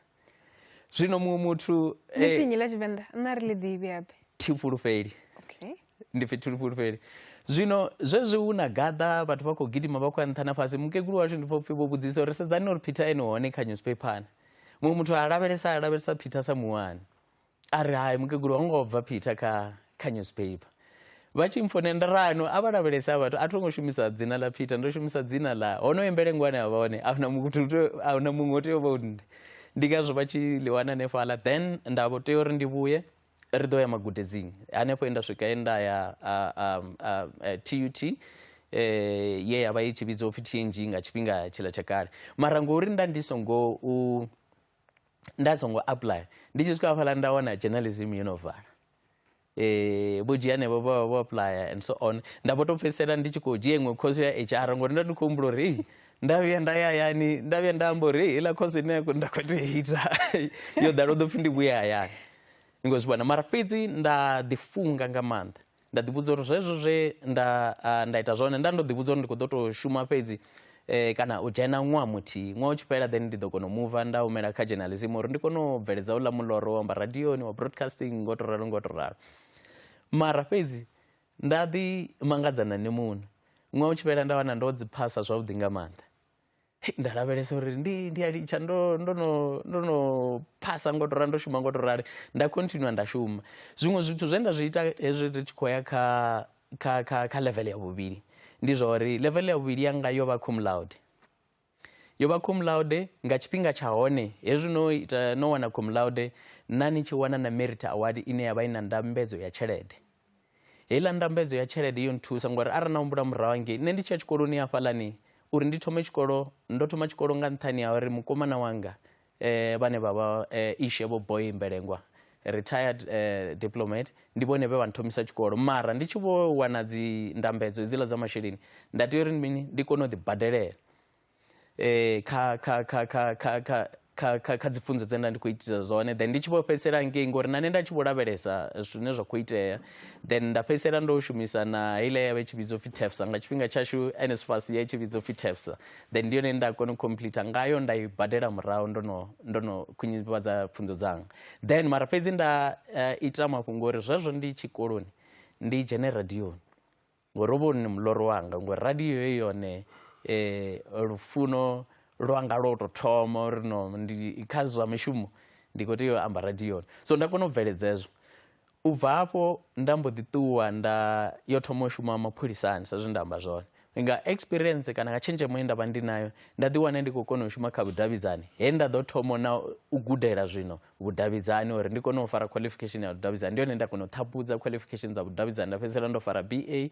Zwino muṅwe muthu Ḽi pfi nnyi ḽa Tshivenḓa nṋe a ri ḽi ḓivhi habe. Thifulufheli. Okay. Ndi pfi Thifulufheli. Zwino zwezwi hu na gaḓa vhathu vha khou gidima vha khou ya nṱha na fhasi mukegulu washu ndi pfha upfhi vho vhudzisa uri sedzani uri Peter ene hone kha newspaper na. Muṅwe muthu a lavhelesa Peter sa muwani. A ri hai mukegulu ho ngo bva Peter kha newspaper. Vha tshi mfonela ndarano a vha lavhelesa vhathu a thongo shumisa dzina ḽa Peter ndo shumisa dzina ḽa honoyo mbelengwane a vha hone ahuna muṅwe o tea u vha uri ndi ngazwo vha tshi ḽi wana hanefhaḽa then nda vho tea uri ndi vhuye ri ḓo ya magudedzini hanefho nda swika nda ya TUT ye ya vha i tshi vhidzwa upfhi TNG nga tshifhinga tshiḽa tsha kale mara ngori nda songo apply ndi tshi swika hafhaḽa nda wana journalism yo no vala vhunzhi hanevho vha vho apply and so on nda vho tou pfhesesela ndi tshi khou dzhia iṅwe course ya HR ngori nda ndi khou humbula uri nda vhuya nda ya hayani nda vhuya nda amba uri heiḽa course ine nda khou tea ita yo ḓala u ḓo pfhi ndi vhuye hayani ni khou zwi vhona mara fhedzi nda ḓifunga nga maanḓa nda ḓivhudza uri zwezwo zwe nda ita zwone nda ndo ḓivhudza uri ndi khou ḓo tou shuma fhedzi kana u dzhena ṅwaha muthihi ṅwaha u tshi fhela then ndi ḓo kona u muva nda humela kha journalism uri ndi kone u bveledza uḽa muḽoro wa amba radioni wa broadcasting ngo to ralo mara fhedzi nda ḓi mangadzana ni muno ṅwaha u tshi fhela nda wana ndo dzi phasa zwavhuḓi nga maanḓa nda lavhelesa uri ndi a litsha ndo no phasa ngo to ndo shuma ngo to rali nda continue nda shuma zwiṅwe zwithu zwe nda zwi ita hezwi ri tshi khou ya kha level ya vhuvhili ndi zwa uri level ya vhuvhili yanga yo vha cum laude nga tshifhinga tsha hone hezwi no wana cum laude na ni tshi wana na merit award ine ya vha i na ndambedzo ya tshelede heiḽa ndambedzo ya tshelede yo nthusa ngori arali na humbula murahu hangei nṋe ndi tshi ya tshikoloni hafhaḽani uri ndo thoma tshikolo nga nṱhani ha uri mukomana wanga vhane vha vha Ishe vho Boy Mbelengwa retired diplomat ndi vhone vhe vha nthomisa tshikolo mara ndi tshi vho wana dzi ndambedzo hedziḽa dza masheleni nda tea uri mini ndi kone u ḓibadelela kha dzi pfunzo dze nda ndi khou itisa zwone then ndi tshi vho fhedzisela ngei ngori na nṋe nda tshi vho lavhelesa zwithu zwine zwa khou itea then nda fhedzisela ndo shumisa na heiḽa ya vha i tshi vhidzwa upfhi TEFSA nga tshifhinga tshashu NSFAS ya i tshi vhidzwa upfhi TEFSA then ndi yone nda kona u complete ngayo nda i badela murahu ndo no khwinifhadza pfunzo dzanga then mara fhedzi nda ita mafhungo uri zwezwo ndi tshikoloni ndi dzhene radioni ngori hovha uri ni muḽoro wanga ngori radio heyi yone lufuno lwanga lwo tou thoma uri no ndi kha zwa mishumo ndi khou tea u amba radioni so nda kona u bveledza hezwo u bva hafho nda mbo ḓi ṱuwa yo thoma u shuma mapholisani sa zwe nda amba zwone nga experience kana nga tshenzhemo ye nda vha ndi nayo nda ḓi wana ndi khou kona u shuma kha vhudavhidzani he nda ḓo thoma na u gudela zwino vhudavhidzani uri ndi kone u fara qualification ya vhudavhidzani ndi yone nda kona u ṱhaphudza qualification dza vhudavhidzani nda fhedzisela ndo fara BA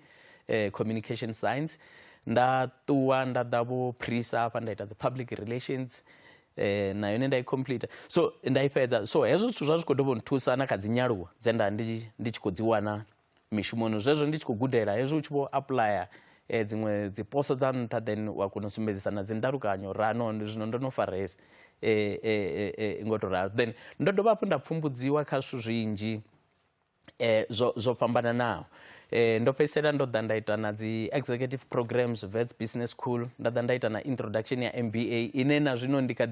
communication science nda ṱuwa nda ḓa vho PRISA hafha nda ita dzi public relations na yone nda i complete so nda i fhedza so hezwo zwithu zwa zwi khou dovha nthusa na kha dzi nyaluwo dze nda ndi tshi khou dzi wana mishumoni zwezwo ndi tshi khou gudela hezwi u tshi vho apuḽaya dziṅwe dzi poso dza nṱha then wa kona u sumbedzisa na dzi ndalukanyo rano zwino ndo no fara hezwi ngo to ralo then ndo dovha hafhu nda pfumbudziwa kha zwithu zwinzhi zwo fhambananaho ndo fhedzisela ndo ḓa nda ita na dzi executive programs Wits Business School nda ḓa nda ita na introduction ya MBA ine na zwino ndi kha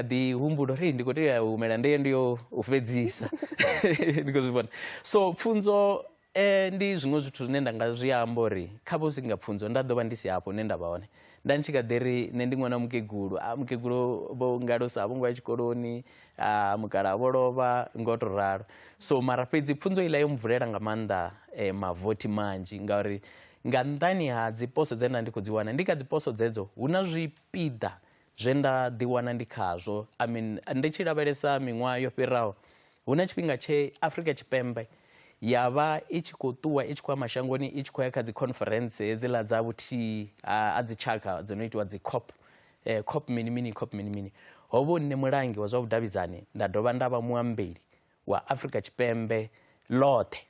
ḓi humbula uri ndi khou tea u humela ndi yo u fhedzisa ndi khou zwi vhona so pfunzo ndi zwiṅwe zwithu zwine nda nga zwi amba uri kha vho singa pfunzo nda ḓo vha ndi si hafho hune nda vha hone nda ndi tshi kha ḓi ri nṋe ndi ṅwana mukegulu vho ngalosa vho ngo ya tshikoloni mukala vho lovha ngo to ralo so mara fhedzi pfunzo iḽa yo mvulela nga maanḓa mavothi manzhi ngauri nga nnḓani ha dziposo dze nda ndi khou dzi wana ndi kha dziposo dzedzo hu na zwipiḓa zwe nda ḓiwana ndi khazwo. I mean, ndi tshi lavhelesa miṅwaha yo fhiraho hu na tshifhinga tshe Afrika Tshipembe ya vha i tshi khou ṱuwa i tshi khou ya mashangoni i tshi khou ya kha dzi conference hedziḽa dza vhuthihi a dzi tshaka dzo no itiwa dzi cop mini mini. Ho vho nne mulangi wa zwa vhudavhidzani nda dovha nda vha muambeli wa Afrika Tshipembe ḽoṱhe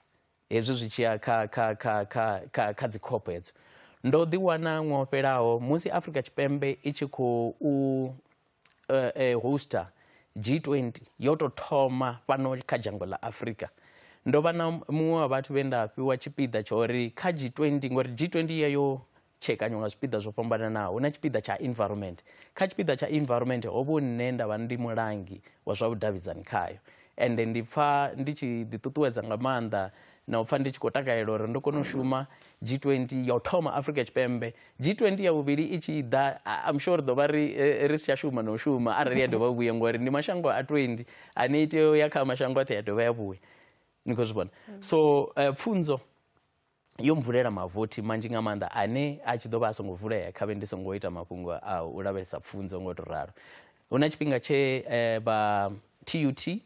hezwi zwi tshi ya kha dzi cop hedzo. Ndo ḓiwana ṅwaha wo fhelaho musi Afrika Tshipembe i tshi khou hosta G20 yo tou thoma fhano kha dzhango ḽa Afrika. Ndo vha na muṅwe wa vhathu vhe nda fhiwa tshipiḓa tsha uri kha G20 ngori G20 yo tshekanywa nga zwipiḓa zwo fhambananaho hu na tshipiḓa tsha environment. Kha tshipiḓa tsha environment ho vho nne nda vha ndi mulangi wa zwa vhudavhidzani khayo ende ndi pfa ndi tshi ḓiṱuṱuwedza nga maanḓa na u pfa ndi tshi khou takalela uri ndo kona u shuma G20 ya u thoma Afrika Tshipembe. G20 ya vhuvhili i tshi ḓa I'm sure ḓo vha ri si tsha shuma na u shuma arali ya dovha vhuya ngori ndi mashango a 20 ane i tea u ya kha mashango oṱhe ya dovha ya vhuya ni khou zwi vhona. So pfunzo yo mvulela mavothi manzhi nga maanḓa ane a tshi ḓo vha a songo vulea kha vhe ndi songo ita mafhungo a u lavhelesa pfunzo ngo to ralo. Hu na tshifhinga tshe vha TUT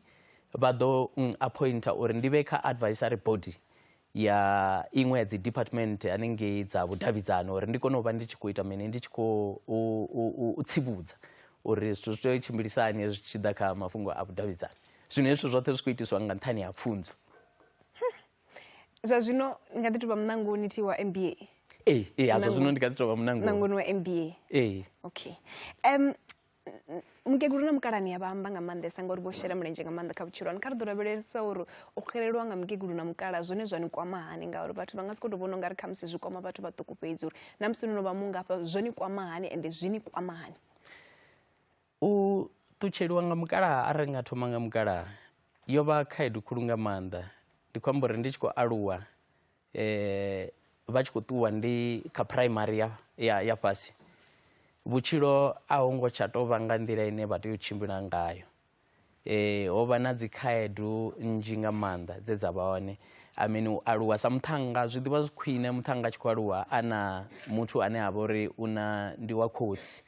vha ḓo appointa uri ndi vhe kha advisory body ya iṅwe ya dzi department hanengei dza vhudavhidzani uri ndi kone u vha ndi tshi khou ita mini ndi tshi khou tsivhudza uri zwithu zwi tea u tshimbilisani zwi tshi ḓa kha mafhungo a vhudavhidzani. Zwino hezwo zwoṱhe zwi khou itiswa nga nṱhani ha pfunzo. Zwa zwino nga ḓi tou vha munangoni ti wa MBA? Zwa zwino ndi nga ḓi tou vha munangoni wa MBA. Okay. Mukegulu na mukalani ya vha amba nga maanḓesa ngauri vho shela mulenzhe nga maanḓa kha vhutshilo hani. Kha ri ḓo lavhelesa uri u xelelwa nga mukegulu na mukala zwone zwa ni kwama hani ngauri vhathu vha nga si khou tou vhona u nga ri kha musi zwi kwama vhathu vhaṱuku fhedzi uri na musi no vha mungafha zwo ni kwama hani ende zwi ni kwama hani. U ṱutsheliwa nga mukalaha arali nga thoma nga mukalaha yo vha khaedu khulu nga maanḓa. Ndi khou amba uri ndi tshi khou aluwa vha tshi khou ṱuwa ndi kha primary ya fhasi vhutshilo a ho ngo tsha tou vha nga nḓila ine vha tea u tshimbila ngayo. Ho vha na dzi khaedu nnzhi nga maanḓa dze dza vha hone. I mean u aluwa sa muṱhannga zwi ḓivha zwi khwine muṱhannga a tshi khou aluwa a na muthu ane a vha uri ndi wa khotsi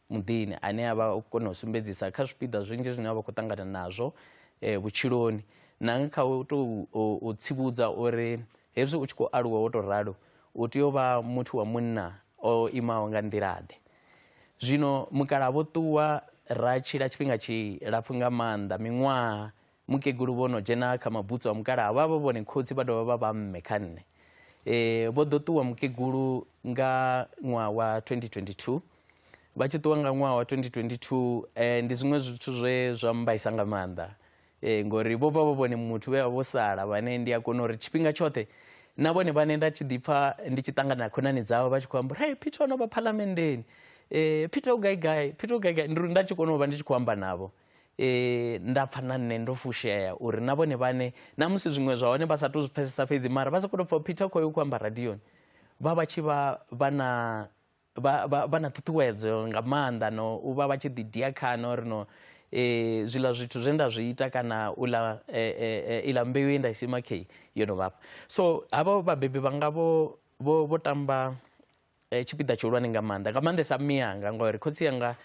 muḓini ane a vha u kona u sumbedzisa kha zwipiḓa zwinzhi zwine a vha khou ṱangana nazwo vhutshiloni na kha u tou u tsivhudza uri hezwi u tshi khou aluwa wo tou ralo u tea u vha muthu wa munna o imaho nga nḓilaḓe. Zwino mukalaha vho ṱuwa ra tshila tshifhinga tshilapfhu nga maanḓa miṅwaha mukegulu vho no dzhena kha mabutsu a mukalaha vha vha vhone khotsi vha dovha vha vha mme kha nne. Vho ḓo ṱuwa mukegulu nga ṅwaha wa 2022 vha tshi ṱuwa nga ṅwaha wa 2022 ndi zwiṅwe zwithu zwe zwa mbaisa nga maanḓa ngori vho vha vho vhone muthu vhe vha vho sala vhane ndi a kona uri tshifhinga tshoṱhe na vhone vhane nda tshi ḓipfa ndi tshi ṱangana na khonani dzavho vha tshi khou amba hey Peter ono vha phalamenndeni Peter u gai ndi uri nda tshi kona u vha ndi tshi khou amba navho nda pfa na nne ndo fushea uri na vhone vhane na musi zwiṅwe zwa hone vha sa tou zwi pfhesesa fhedzi mara vha sa kona u pfa Peter khou amba radioni vha tshi vha na ṱhuṱhuwedzo nga maanḓa no u vha tshi ḓidia khana uri no zwiḽa zwithu zwe nda zwi ita kana iḽa mbeu ye nda isima kheyi yo no vhafha. So havha vhabebi vhanga vho tamba tshipiḓa tshihulwane nga maanḓesa miyanga ngauri khotsi yanga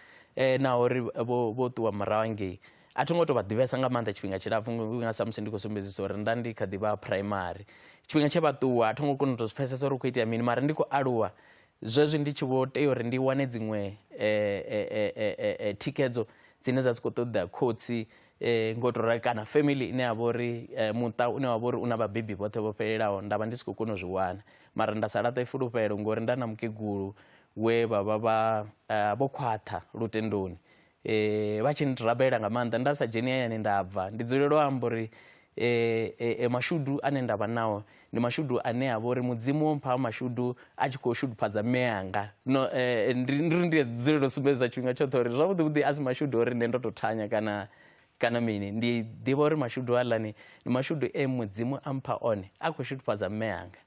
na uri vho ṱuwa murahu ngei a thi ngo tou vha ḓivhesa nga maanḓa tshifhinga tshilapfhu nga sa musi ndi khou sumbedzisa uri nda ndi kha ḓi vha primary tshifhinga tshe vha ṱuwa a thi ngo kona u tou zwi pfhesesa uri u khou itea mini mara ndi khou aluwa zwezwi ndi tshi vho tea uri ndi wane dziṅwe thikhedzo dzine dza dzi khou ṱoḓa khotsi ngo tou rali kana family ine ya vha uri muṱa une wa vha uri u na vhabebi vhoṱhe vho fhelelaho nda vha ndi si khou kona u zwi wana mara nda sa laṱa fulufhelo ngori nda na mukegulu we vha vha vho khwaṱha lutendoni vha tshi ndirabela nga maanḓa nda sa dzheni hayani nda bva ndi dzulela u amba uri mashudu ane nda vha nao ndi mashudu ane a vha uri mudzimu wo mpha mashudu a tshi khou shudufhadza mme yanga ndi dzulela u sumbedzisa tshifhinga tshoṱhe uri zwavhuḓi a si mashudu uri nne ndo tou thanya kana mini ndi ḓivha uri mashudu aḽani ndi mashudu mudzimu a mpha one a khou shudufhadza mme yanga.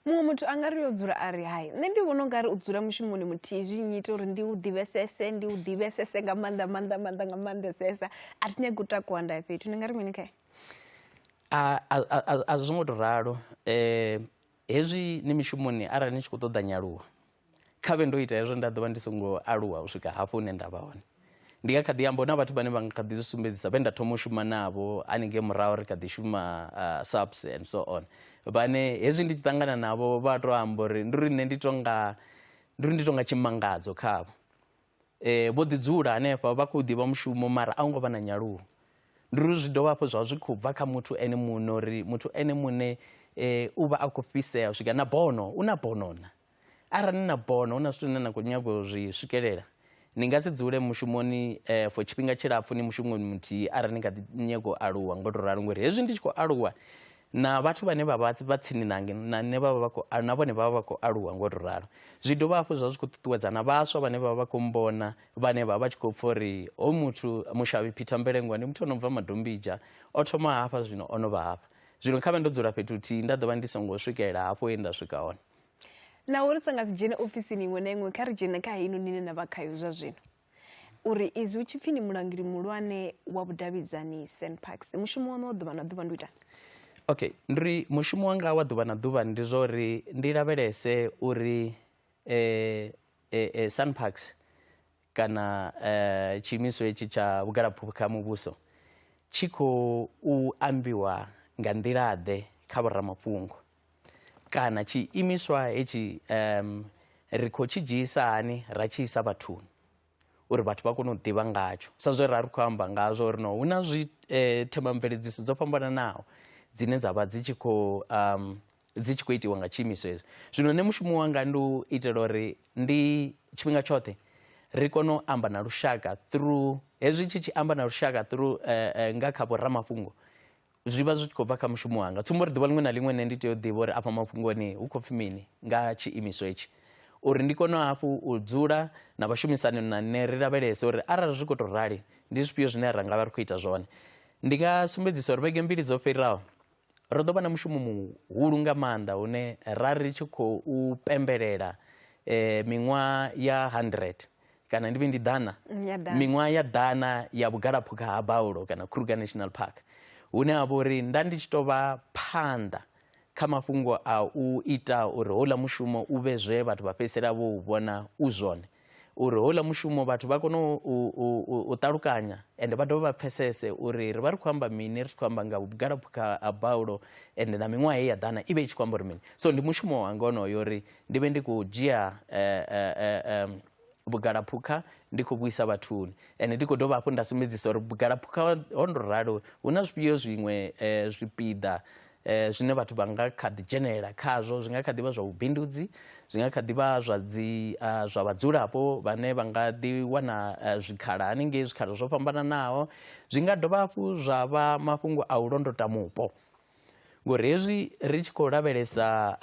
Muṅwe muthu a nga ri yo dzula a ri hai nṋe ndi vhona u nga ri u dzula mushumoni muthihi zwi nnyita uri ndi u ḓivhesese nga maanḓa nga maanḓesesa a thi nyagi u takuwa nda fhethu ndi nga ri mini khae? A zwi ngo tou ralo hezwi ni mishumoni arali ni tshi khou ṱoḓa nyaluwa khavhe ndo ita hezwo nda ḓovha ndi songo aluwa u swika hafho hune nda vha hone. Ndi nga kha ḓi amba na vhathu vhane vha nga kha ḓi zwi sumbedzisa vhe nda thoma u shuma navho haningei murahu ri kha ḓi shuma subs and so on, vhane hezwi ndi tshi ṱangana navho vha to amba uri ndi uri nṋe ndi tonga tshimangadzo khavho. Vho ḓi dzula hanefha vha khou ḓivha mushumo mara a hu ngo vha na nyaluwo. Ndi uri zwi dovha hafhu zwa zwi khou bva kha muthu ene muṋe uri muthu ene muṋe u vha a khou fhisea u swika na bono, u na bono na. Arali ni na bono, hu na zwithu zwine na khou nyaga u zwi swikelela, ni nga si dzule mushumoni for tshifhinga tshilapfu ni mushumoni muthihi arali ni kha ḓi nyaga u aluwa ngo to ralo ngori hezwi ndi tshi khou aluwa na vhathu vhane vha tsini nange na vhone vha vha khou aluwa ngo to ralo. Zwi dovha hafhu zwa zwi khou ṱuṱuwedza na vhaswa vhane vha vha khou mbona vhane vha vha tshi khou pfha uri hoyu muthu Mushavhi Peter Mbelengwa ndi muthu ono bva Madombija o thoma hafha zwino ono vha hafha. Zwino khavhe ndo dzula fhethu huthihi nda ḓovha ndi songo swikelela hafho he nda swika hone. Na uri sa nga si dzhene ofisini iṅwe na iṅwe kha ri dzhene kha hino nine na vha khayo zwa zwino uri izwi hu tshi pfi ni mulanguli muhulwane wa vhudavhidzani SANParks, mushumo wanu wa ḓuvha na ḓuvha ndi u itani? Okay, ndiri mushumo wanga wa ḓuvha na ḓuvha ndi zwa uri ndi lavhelese uri SANParks kana tshiimiswa hetshi tsha vhugalaphukha kha muvhuso tshi khou ambiwa nga nḓilaḓe kha vhoramafhungo, kana tshiimiswa hetshi ri khou tshi dzhiisa hani ra tshi isa vhathuni uri vhathu vha kone u ḓivha ngatsho. Sa zwe ra ri khou amba ngazwo uri no hu na themamveledziso dzo fhambananaho dzine dza vha dzi tshi khou itiwa nga tshiimiswa hezwi. Zwino nṋe mushumo wanga ndi u itela uri ndi tshifhinga tshoṱhe ri kone u amba na lushaka through hezwi tshi amba na lushaka through nga kha vhoramafhungo zwi vha zwi tshi khou bva kha mushumo wanga. Tsumbo ri ḓuvha liṅwe na liṅwe nṋe ndi tea u ḓivha uri afha mafhungoni hu khou pfi mini nga tshiimiswa hetshi uri ndi kone hafhu u dzula na vhashumisani na nṋe ri lavhelese uri arali zwi khou tou rali ndi zwifhio zwine ra nga vha ri khou ita zwone. Ndi nga sumbedzisa uri vhege mbili dzo fhiraho ro ḓo vha na mushumo muhulu nga maanḓa hune ra ri tshi khou pembelela miṅwaha ya 100 kana ndi ndi ḓana miṅwaha ya ḓana ya vhugalaphukha ha Baulo kana Kruger National Park, hune ha vha uri nda ndi tshi tou vha phanḓa kha mafhungo a u ita uri houḽa mushumo u vhe zwe vhathu vha fhedzisela vho u vhona u zwone, uri houḽa mushumo vhathu vha kone u ṱalukanya ende vha dovha vha pfesese uri ri vha ri khou amba mini, ri khou amba nga vhugalaphukha ha Baulo ende na miṅwaha heyi ya ḓana i vhe i tshi khou amba uri mini. So ndi mushumo wanga onoyo uri ndi vhe ndi khou dzhia vhugalaphukha ndi khou vhuisa vhathuni ende ndi khou dovha hafhu nda sumbedzisa uri vhugalaphukha ho ndo ralo hu na zwifhio zwiṅwe zwipiḓa zwine vhathu vha nga kha ḓi dzhenelela khazwo. Zwi nga kha ḓi vha zwa vhubindudzi, zwi nga kha ḓi vha zwa vhadzulapo vhane vha nga ḓi wana zwikhala haningei, zwikhala zwo fhambananaho. Zwi nga dovha hafhu zwa vha mafhungo a u londota mupo, ngori hezwi ri tshi khou lavhelesa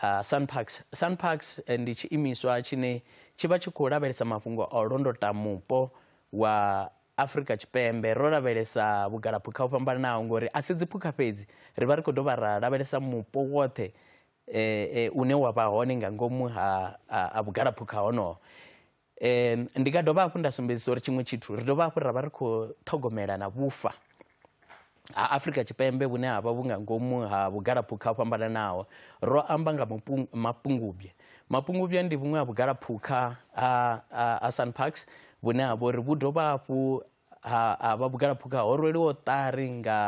SANParks ndi tshiimiswa tshine tshi vha tshi khou lavhelesa mafhungo a u londota mupo wa Afrika Tshipembe. Ro lavhelesa vhugalaphukha ho fhambananaho ngori a si dziphukha fhedzi, ri vha ri khou dovha ra lavhelesa mupo woṱhe une wa vha hone nga ngomu ha vhugalaphukha honoho. Ndi nga dovha hafhu nda sumbedzisa uri tshiṅwe tshithu ri dovha hafhu ra vha ri khou ṱhogomela na vhufa ha Afrika Tshipembe vhune ha vha vhu nga ngomu ha vhugalaphukha ho fhambananaho. Ro amba nga mapungubwe. Mapungubwe ndi vhuṅwe ha vhugalaphukha ha SANParks vhune ha vha uri vhu dovha hafhu ha vha vhugalaphukha ho rweliwaho ṱari nga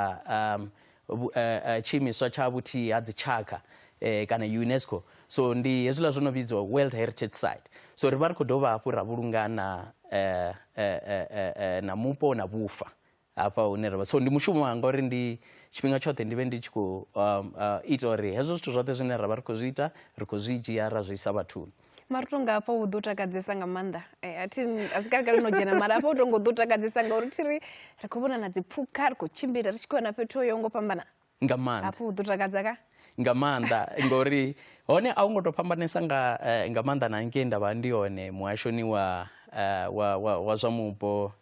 tshiimiswa tsha vhuthihi ha dzitshakha kana UNESCO. So ndi hezwiḽa zwo no vhidziwa World Heritage Site. So ri vha ri khou dovha hafhu ra vhulunga na mupo na vhufa hafha hune ra vha. So ndi mushumo wanga uri ndi tshifhinga tshoṱhe ndi vhe ndi tshi khou ita uri hezwo zwithu zwoṱhe zwine ra vha ri khou zwi ita ri khou zwi dzhia ra zwi isa vhathuni. Mara tonga hafha hu ḓo takadzesa nga maanḓa, a si kalekale no dzhena mara hafha hu tonga hu ḓo takadzesa ngauri thiri ri khou vhona na dziphukha, ri khou tshimbila ri tshi khou ya na fhethu ho yaho ngo fhambana. Nga maanḓa hafha hu ḓo takadza ka nga maanḓa ngori hone a hu ngo tou fhambanesa nga maanḓa na ngei nda vha ndi hone muhashoni wa zwa mupo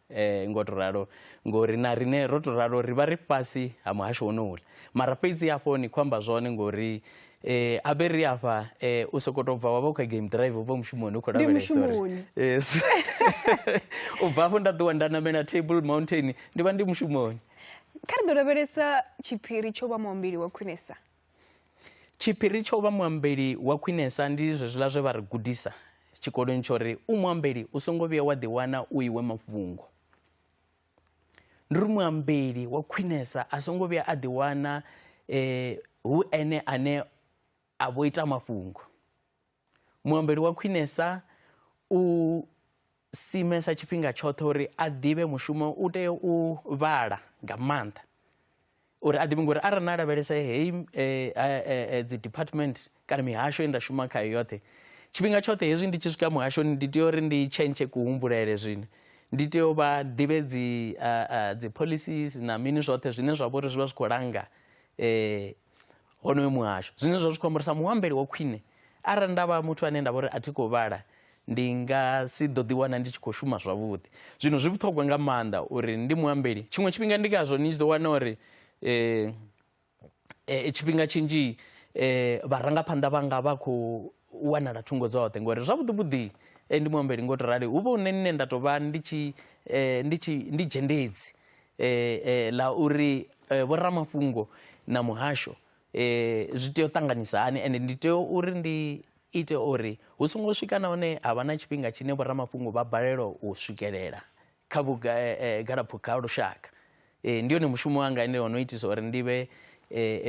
ngo to ralo ngori na rine ro to ralo ri vha ri fhasi ha muhasho wonoula, mara fhedzi hafho ni khou amba zwone ngori a be ri afha u sokou tou bva wa vha u kha game drive u bva mushumoni u khou lavhelesa uri yes u bva hafho nda ḓuwa nda namela Table Mountain ndi vha ndi mushumoni. Kha ri ḓo lavhelesa tshiphiri tsho vha muambeli wa khwinesa. tshiphiri tsho vha muambeli wa khwinesa ndi zwezwiḽa zwe vha ri gudisa tshikoloni tsho ri u muambeli u songo vhuya wa ḓiwana u iwe mafhungo. Ndi ri muambeli wa khwinesa a songo vhuya a ḓiwana hu ene ane a vho ita mafhungo. Muambeli wa khwinesa u simesa tshifhinga tshoṱhe uri a ḓivhe mushumo u tea u vhala nga maanḓa uri a ḓivhe ngori arali na lavhelesa heyi dzi department kana mihasho nda shuma khayo yoṱhe tshifhinga tshoṱhe hezwi ndi tshi swika muhashoni ndi tea uri ndi tshentshe kuhumbulele zwino ndi tea u vha ḓivhe dzi policies na mini zwoṱhe zwine zwa vha uri zwi vha zwi khou langa honoyo muhasho zwine zwa zwi khou amba uri sa muambeli wa khwine arali nda vha muthu ane nda vha uri a thi khou vhala ndi nga si ḓo ḓiwana ndi tshi khou shuma zwavhuḓi. Zwino zwi vhuṱhogwa nga maanḓa uri ndi muambeli tshiṅwe tshifhinga ndi ngazwo ni tshi ḓo wana uri tshifhinga tshinzhi vharangaphanḓa vhanga vha khou wanala thungo dzoṱhe ngori zwavhuḓi ndi muambeli ngo to rali hu vha hune nne nda tou vha ndi dzhendedzi ḽa uri vhoramafhungo na muhasho zwi tea u ṱanganyisa hani ende ndi tea uri ndi ite uri hu songo swika na hone ha vha na tshifhinga tshine vhoramafhungo vha balelwa u swikelela kha vhugalaphuka ha lushaka. Ndi yone mushumo wanga ende ono itisa uri ndi vhe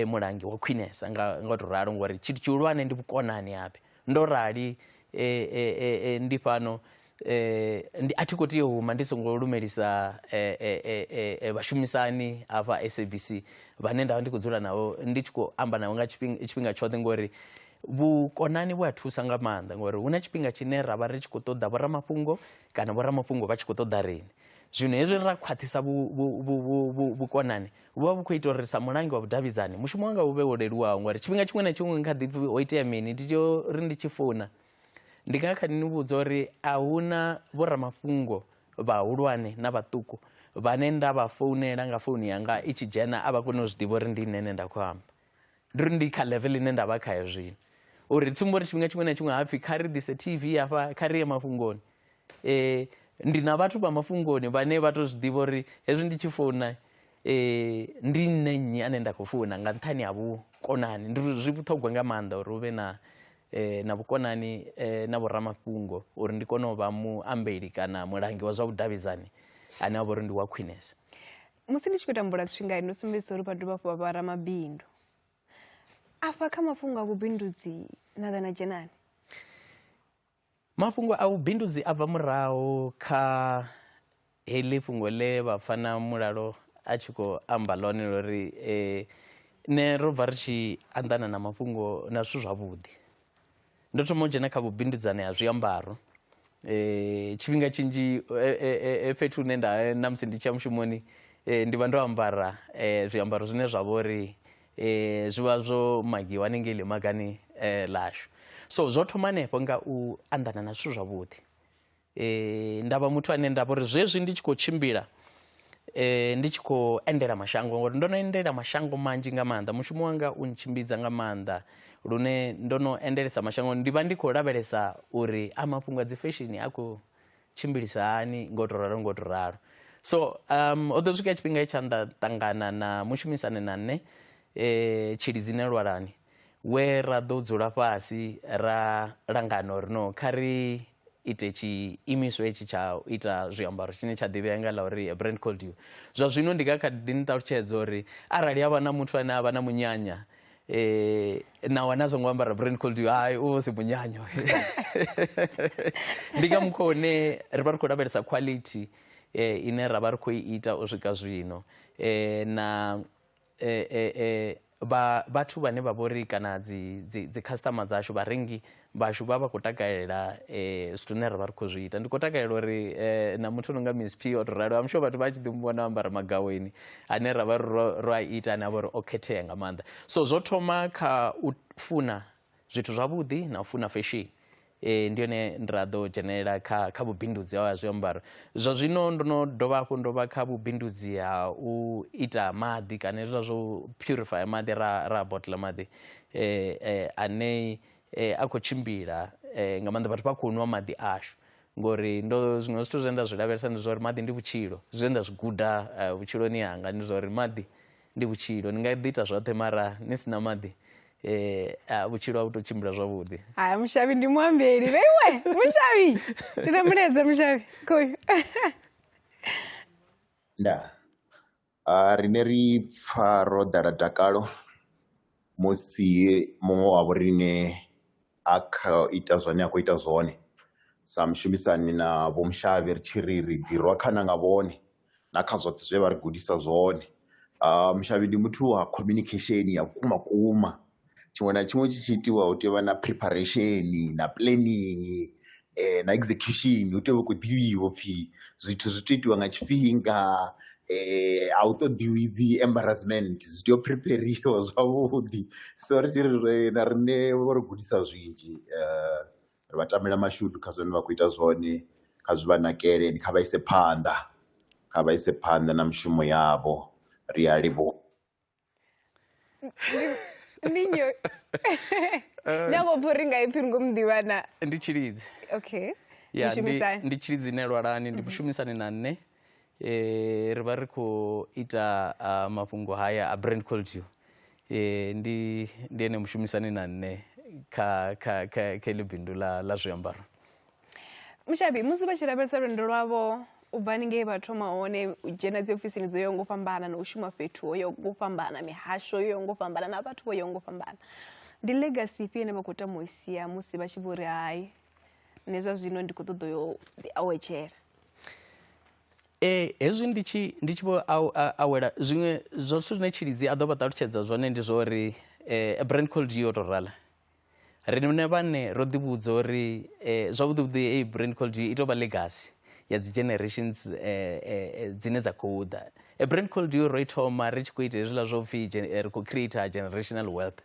mulangi wa khwinesa nga to ralo ngori tshithu tshihulwane ndi vhukonani habe ndo rali ndi fhano a thi khou tea u huma ndi songo lumelisa vhashumisani hafha SABC vhane nda vha ndi khou dzula navho ndi tshi khou amba navho nga tshifhinga tshoṱhe ngori vhukonani vhu a thusa nga maanḓa ngori hu na tshifhinga tshine ra vha ri tshi khou ṱoḓa vhoramafhungo kana vhoramafhungo vha tshi khou ṱoḓa riṋe. Zwino hezwi ra khwaṱhisa vhukonani vhu vha vhu khou ita uri sa mulangi wa vhudavhidzani mushumo wanga u vhe wo leluwaho ngori tshifhinga tshiṅwe na tshiṅwe nga ḓi pfhi ho itea mini ndi tea uri ndi tshi founa ndi nga kha ni vhudza uri a hu na vhoramafhungo vhahulwane na vhaṱuku vhane nda vha founela nga founu yanga i tshi dzhena a vha kone u zwi ḓivha uri ndi nene nda khou amba ndi uri ndi kha level ine nda vha khayo zwino uri tsumbo uri tshifhinga tshiṅwe na tshiṅwe hapfhi kha ri ḓise TV hafha kha ri ye mafhungoni ndi na vhathu vha mafhungoni vhane vha tou zwi ḓivha uri hezwi ndi tshi founa ndi nne nnyi ane nda khou founa nga nṱhani ha vhukonani ndi zwi vhuṱhogwa nga maanḓa uri hu vhe na vhukonani na vhoramafhungo uri ndi kone u vha muambeli kana mulangi wa zwa vhudavhidzani ane a vha uri ndi wa khwinesa. Musi ndi tshi khou tambula tshifhinga ndo sumbedzisa uri vha dovha hafhu vha vha ramabindu afha kha mafhungo a vhubindudzi na ḓa na dzhenani mafhungo a vhubindudzi a bva murahu kha heḽi fhungo ḽe vhafana mulalo a tshi khou amba ḽone ḽori ne ro bva ri tshi anḓana na mafhungo na zwithu zwavhuḓi ndo thoma u dzhena kha vhubindudzani ha zwiambaro tshifhinga tshinzhi fhethu hune na musi ndi tshi ya mushumoni ndi vha ndo ambara zwiambaro zwine zwa vha uri zwi vha zwo magiwa hanengei ḽimagani ḽashu so zwo thoma hanefho nga u anḓana na zwithu zwavhuḓi nda vha muthu ane nda vha uri zwezwi ndi tshi khou tshimbila ndi tshi khou endela mashango ngori ndo no endela mashango manzhi nga maanḓa mushumo wanga u ntshimbidza nga maanḓa lune ndo no endelesa mashango ndi vha ndi khou lavhelesa uri a mafhungo a dzi fashion a khou tshimbilisa hani ngo to ralo so o ḓo swika tshifhinga tsha nda ṱangana na mushumisani na nne Tshilidzini Lwalani we ra ḓo dzula fhasi ra langana uri no kha ri ite tshiimiswa hetshi tsha ita zwiambaro tshine tsha ḓivhea nga ḽa uri a brand called you zwa zwino ndi nga kha ḓi ni ṱalutshedza uri arali havha na muthu ane a vha na munyanya na wana songo ambara brand called you hayi u si munyanya ndi nga mukho une ri vha ri khou lavhelesa quality ine ra vha ri khou ita u swika zwino na vhathu vhane vha vhori kana dzi customer dzashu vharengi vhashu vha khou takalela zwithu ne ra vha ri khou zwi ita ndi khou takalela uri na muthu no nga Miss P o to ralo am sure vhathu vha tshi ḓi muvhona ambara magaweni ane ra vha ro a ita ane a vha uri o khethea nga maanḓa so zwo thoma kha u funa zwithu zwavhuḓi na u funa fashion ndi yone ra ḓo dzhenelela kha vhubindudzi ha zwiambaro zwa zwino ndo no dovha hafhu ndo vha kha vhubindudzi ha u ita maḓi kana hezwiḽa zwo purify maḓi ra bottle maḓi ane a khou tshimbila nga maanḓa vhathu vha khou nwa maḓi ashu ngori zwiṅwe zwithu zwine nda zwi lavhelesa ndi zwa uri maḓi ndi vhutshilo zwine nda zwi guda vhutshiloni hanga ndi zwa uri maḓi ndi vhutshilo ni nga ḓi ita zwoṱhe mara ni sina maḓi vhutshilo a vhu tou tshimbila zwavhuḓi. Haya Mushavhi ndi muambeli veiwe Mushavhi ndi na muledza Mushavhi khoyu. Nda rine ri pfa ro ḓala dakalo musi muṅwe wavho rine a kha ita zwone a khou ita zwone sa mushumisani na Vho Mushavhi ri tshi ri ḓirwa khana nga vhone na kha zwoṱhe zwe vha ri gudisa zwone. Mushavhi ndi muthu wa communication ya kuma kuma, tshiṅwe na tshiṅwe tshi tshi itiwa hu tea u vha na preparation na planning na execution, hu tea u vha khou ḓivhiwa pfhi zwithu zwi tea u itiwa nga tshifhinga, a u ṱoḓiwi dzi embarrassment, zwi tea u prepariwa zwavhuḓi. So ri tshi ri na riṋe vho ri gudisa zwinzhi, ri vha tamela mashudu kha zwone vha khou ita zwone, kha zwi vha nakele, kha vha ise phanḓa, kha vha ise phanḓa na mushumo yavho, ri a livhuwa. Ndi nyo ndi a khou pfha uri nga ipfhi ni khou muḓivha na. Ndi Tshilidzi. Okay. Ya Mushumisani. ndi Tshilidzi ne Lwalani, ndi mushumisani na nṋe. Ri vha ri khou ita mafhungo haya a brand quality. Ndi ene mushumisani na nṋe kha heḽi bindu ḽa zwiambaro. Mushavhi musi vha tshi lavhelesa lwendo lwavho u bva haningei vha thoma hone u dzhena dzi ofisini dzo yaho nga u fhambana na u shuma fhethu ho yaho nga u fhambana, mihasho yo yaho nga u fhambana na vhathu vho yaho nga u fhambana, ndi legacy ifhio ine vha khou tama u i sia musi vha tshi vho ri hai nṋe zwa zwino ndi khou ṱoḓa yo ḓiawetshela? Hezwi ndi tshi vho awela zwiṅwe zwa zwithu zwine Tshilidzi a ḓo vha ṱalutshedza zwone ndi zwa uri brand quality yo tou rala. Riṋe vhane ro ḓivhudza uri zwavhuḓivhuḓi heyi brand quality i tou vha legacy ya dzi generations dzine dza khou ḓa. Brand quality yo ro i thoma ri tshi khou ita hezwiḽa zwo pfhi ri khou creator generational wealth,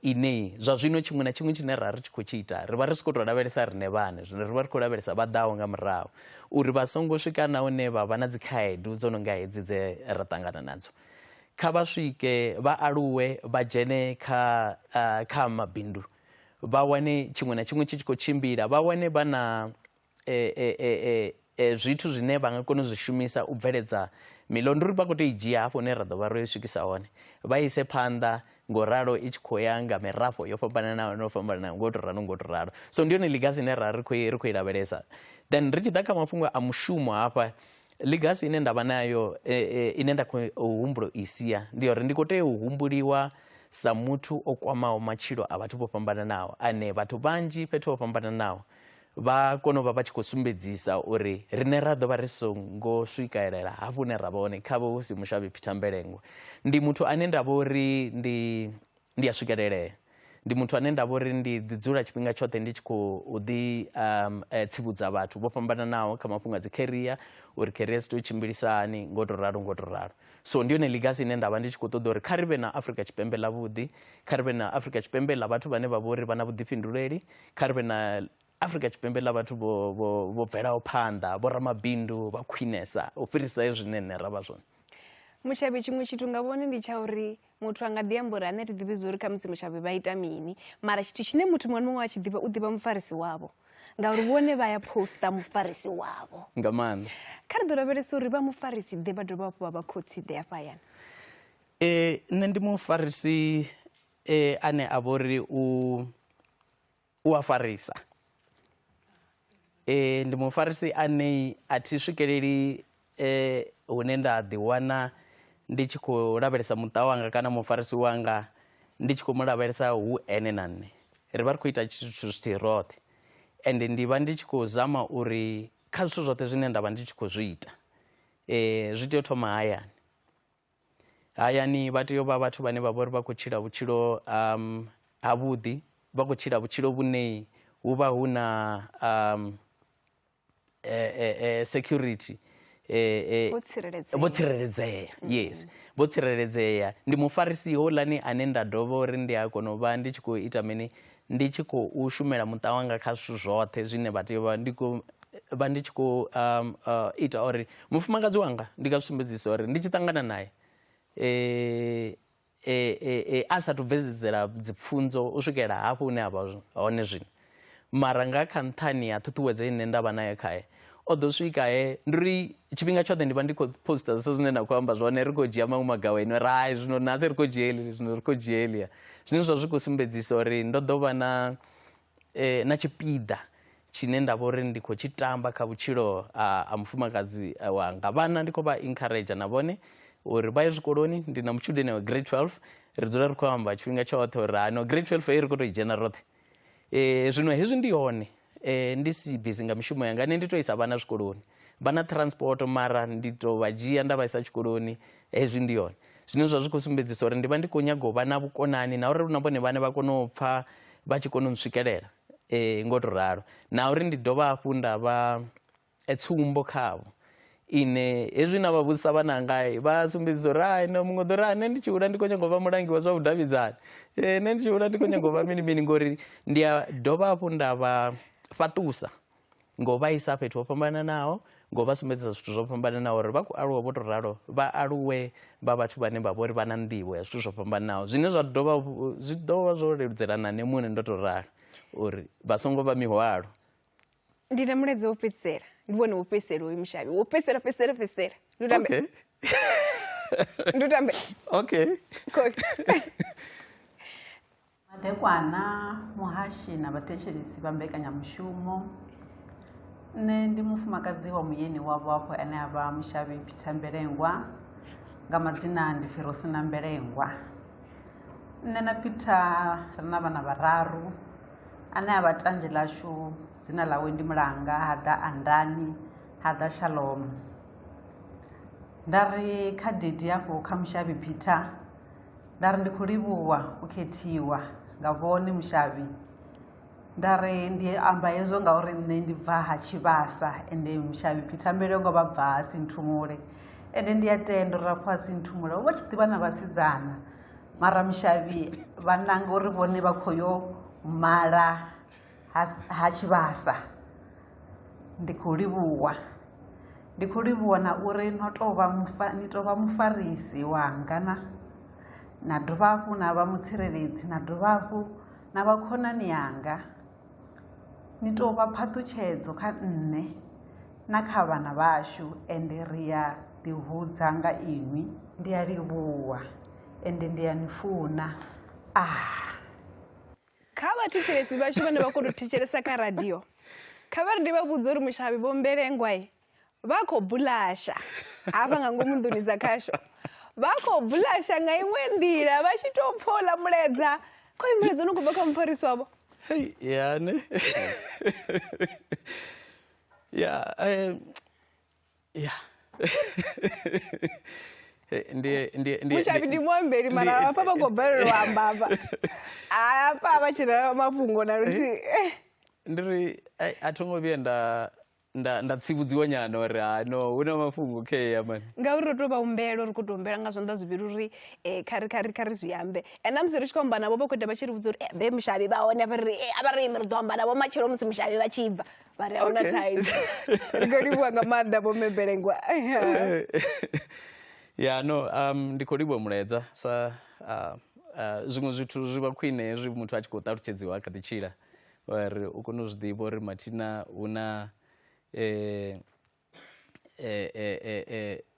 ine zwa zwino tshiṅwe na tshiṅwe tshine ra ri tshi khou tshi ita ri vha ri si khou tou lavhelesa riṋe vhane, zwino ri vha ri khou lavhelesa vha ḓaho nga murahu uri vha songo swika na hune vha vha na dzi khaedu dzo no nga hedzi dze ra ṱangana nadzo. Kha vha swike vha aluwe vha dzhene kha mabindu, vha wane tshiṅwe na tshiṅwe tshi tshi khou tshimbila, vha wane vha na zwithu zwine vha nga kona u zwi shumisa u bveledza miḽondo, uri vha khou tea i dzhia hafho hune ra ḓo vha ro i swikisa hone vha ise phanḓa ngo ralo i tshi khou ya nga mirafho yo fhambananaho ngo tou ralo ngo tou ralo. So ndi yone legacy ine ri khou i lavhelesa. Then ri tshi ḓa kha mafhungo a mushumo hafha, legacy ine nda vha nayo ine nda khou humbula i sia ndi uri ndi khou tea u humbuliwa sa muthu o kwamaho matshilo a vhathu vho fhambananaho, ane vhathu vhanzhi fhethu ho fhambananaho vha kona u vha vha tshi khou sumbedzisa uri riṋe ra ḓo vha ri songo swikelela hafho hune ra vha hone kha vho hu si Mushavhi Peter Mbelengwe. Ndi muthu ane nda vha uri ndi a swikelelea, ndi muthu ane nda vha uri ndi ḓi dzula tshifhinga tshoṱhe ndi tshi khou ḓi tsivhudza vhathu vho fhambananaho kha mafhungo a dzi career, uri career dzi tou tshimbilisa hani ngo tou ralo ngo tou ralo. So ndi yone legacy ine nda vha ndi tshi khou ṱoḓa uri kha ri vhe na Afrika Tshipembe ḽavhuḓi, kha ri vhe na Afrika Tshipembe ḽa vhathu vhane vha vha uri vha na vhuḓifhinduleli, kha ri vhe na Afrika Tshipembe ḽa vhathu vho bvelaho phanḓa, vho ramabindu vha khwinesa u fhirisa hezwi zwine nṋe ra vha zwone. Mushavhi tshiṅwe tshithu nga vhone ndi tsha uri muthu a nga ḓi amba uri ane ti ḓivhi zwa uri khamusi Mushavhi vha ita mini, mara tshithu tshine muthu muṅwe na muṅwe a tshi ḓivha u ḓivha mufarisi wavho ngauri vhone vha ya posta mufarisi wavho Nga maanḓa. kha ri ḓo lavhelesa uri vha mufarisi ḓe vha dovha hafhu vha vha khotsi ḓe hafha hayani. Nṋe ndi mufarisi ane a vha uri u a farisa. Ndi mufarisi ane a thi swikeleli hune nda ḓiwana ndi tshi khou lavhelesa muṱa wanga kana mufarisi wanga ndi tshi khou mu lavhelesa hu ene na nṋe, ri vha ri khou ita zwithu zwithihi roṱhe, ende ndi vha ndi tshi khou zama uri kha zwithu zwoṱhe zwine nda vha ndi tshi khou zwi ita zwi tea u thoma hayani. Hayani vha tea u vha vhathu vhane vha vha uri vha khou tshila vhutshilo havhuḓi, vha khou tshila vhutshilo vhune hu vha hu na security, vho tsireledzea. Yes, vho tsireledzea. Ndi mufarisi houḽani ane nda dovha uri ndi a kona u vha ndi tshi khou ita mini, ndi tshi khou shumela muṱa wanga kha zwithu zwoṱhe zwine vha tea u vha ndi tshi khou ita uri mufumakadzi wanga ndi nga sumbedzisa uri ndi tshi ṱangana naye a sathu bvedzedzela dzipfunzo u swikela hafho hune a vha hone zwino, mara nga kha nṱhani ya ṱhuṱhuwedzo ine nda vha nayo khaye o ḓo swika ndiri tshifhinga tshoṱhe ndi vha ndi khou posta zise zwine nda khou amba zwone ri khou dzhia maṅwe magawa ino rai zwino nase ri khou dzhia heḽi zwino ri khou dzhia heḽia zwine zwa zwi khou sumbedzisa uri ndo ḓo vha na tshipiḓa tshine nda vha uri ndi khou tshi tamba kha vhutshilo a mufumakadzi wanga vhana ndi khou vha encourage na vhone uri vha ye zwikoloni ndi na mutshudeni wa grade 12 ri dzula ri khou amba tshifhinga tshoṱhe uri ano grade 12 ri khou tou i dzhena roṱhe zwino hezwi ndi hone ndi si busy nga mishumo yanga nṋe ndi tou isa vhana zwikoloni vha na transport mara ndi tou vha dzhia nda vha isa tshikoloni hezwi ndi hone zwine zwa zwi khou sumbedzisa uri ndi vha ndi khou nyaga u vha na vhukonani na uri na vhone vhane vha kone u pfha vha tshi kone u swikelela ngo to ralo na uri ndi dovha hafhu nda vha tsumbo khavho ine hezwi na vha vhudzisa vhananga vha sumbedzisa uri hai no muṅwe ḓo ri nṋe ndi tshi hula ndi khou nyaga u vha mulangi wa zwa vhudavhidzani nṋe ndi tshi hula ndi khou nyaga u vha mini mini ngori ndi a dovha hafhu nda vha fhaṱusa ngo vha isa fhethu ho fhambananaho ngo vha sumbedzisa zwithu zwo fhambananaho uri vha khou aluwa vho to ralo vha aluwe vha vhathu vhane vha vha uri vha na nḓivho ya zwithu zwo fhambananaho zwine zwi dovha zwo leludzela na nṋe muṋe ndo to ralo uri vha songo vha mihwalo. Ndi na mulaedza wo fhedzisela ndi vhone wo fhedzisela uyu Mushavhi wo fhedzisela ndi utambe okay madekwana muhashi na vhathetshelesi vha mbekanyamushumo nṋe ndi mufumakadzi wa muyeni wavho afho ane a vha Mushavhi Peter Mbelengwa nga madzina ndi Ferosina Mbelengwa. Nṋe na Peter ri na vhana vhararu ane a vha tanzhe ḽashu dzina ḽawe ndi Mulanga, Hada Andani, Hada Shalom. Nda ri kha date yafho kha Mushavhi Peter nda ri ndi khou livhuwa u khethiwa nga vhone Mushavhi. Nda ri ndi amba hezwo ngauri nṋe ndi bva ha Tshivhasa ende Mushavhi Peter Mbelengwa vha bva ha Sinthumule ende ndi a tenda uri afho ha Sinthumule vha tshi ḓivha na vhasidzana mara Mushavhi vha nanga uri vhone vha khou yo mala ha Tshivhasa. Ndi khou livhuwa na uri ni tou vha mufarisi wanga na dovha hafhu na vha mutsireledzi na dovha hafhu na vha khonani yanga. Ni tou vha phaṱhutshedzo kha nṋe na kha vhana vhashu ende ri a ḓihudza nga iṅwi. Ndi a livhuwa ende ndi a ni funa. Kha vhathetshelesi vhashu vhane vha khou tou thetshelesa kha radio kha vha ri ndi vha vhudza uri Mushavhi Vho Mbelengwa vha khou bulasha hafha nga ngomu nḓuni dza khasho vha khou bulasha nga iṅwe nḓila vha tshi tou pfha uḽa mulaedza khoyu mulaedza no khou bva kha mufarisi wavho. Yani Mushavhi ndi muambeli mara hafha vha khou balelwa u amba hafha vha tshina mafhungo na luthihi. Ndi ri a thongo vhuya nda tsivudziwa nyana uri no hu na mafhungo kheya mani ngauri ro tou vha umbela uri khou tou umbela nga zwanḓa zwivhili uri khari zwi ambe na musi ri tshi khou amba navho vha khou ita vha tshi ri vhudza uri be Mushavhi vha hone a vha ri imi ri ḓo amba navho matshelo musi Mushavhi vha tshi bva vha ri a hu na thaidzo. Ri khou livhuwa nga maanḓa Vho Mbelengwa. Ndi khou livhuwa mulaedza sa zwiṅwe zwithu zwi vha khwine hezwi muthu a tshi khou ṱalutshedziwa a kha ḓi tshila uri u kone u zwi ḓivha uri mathina hu na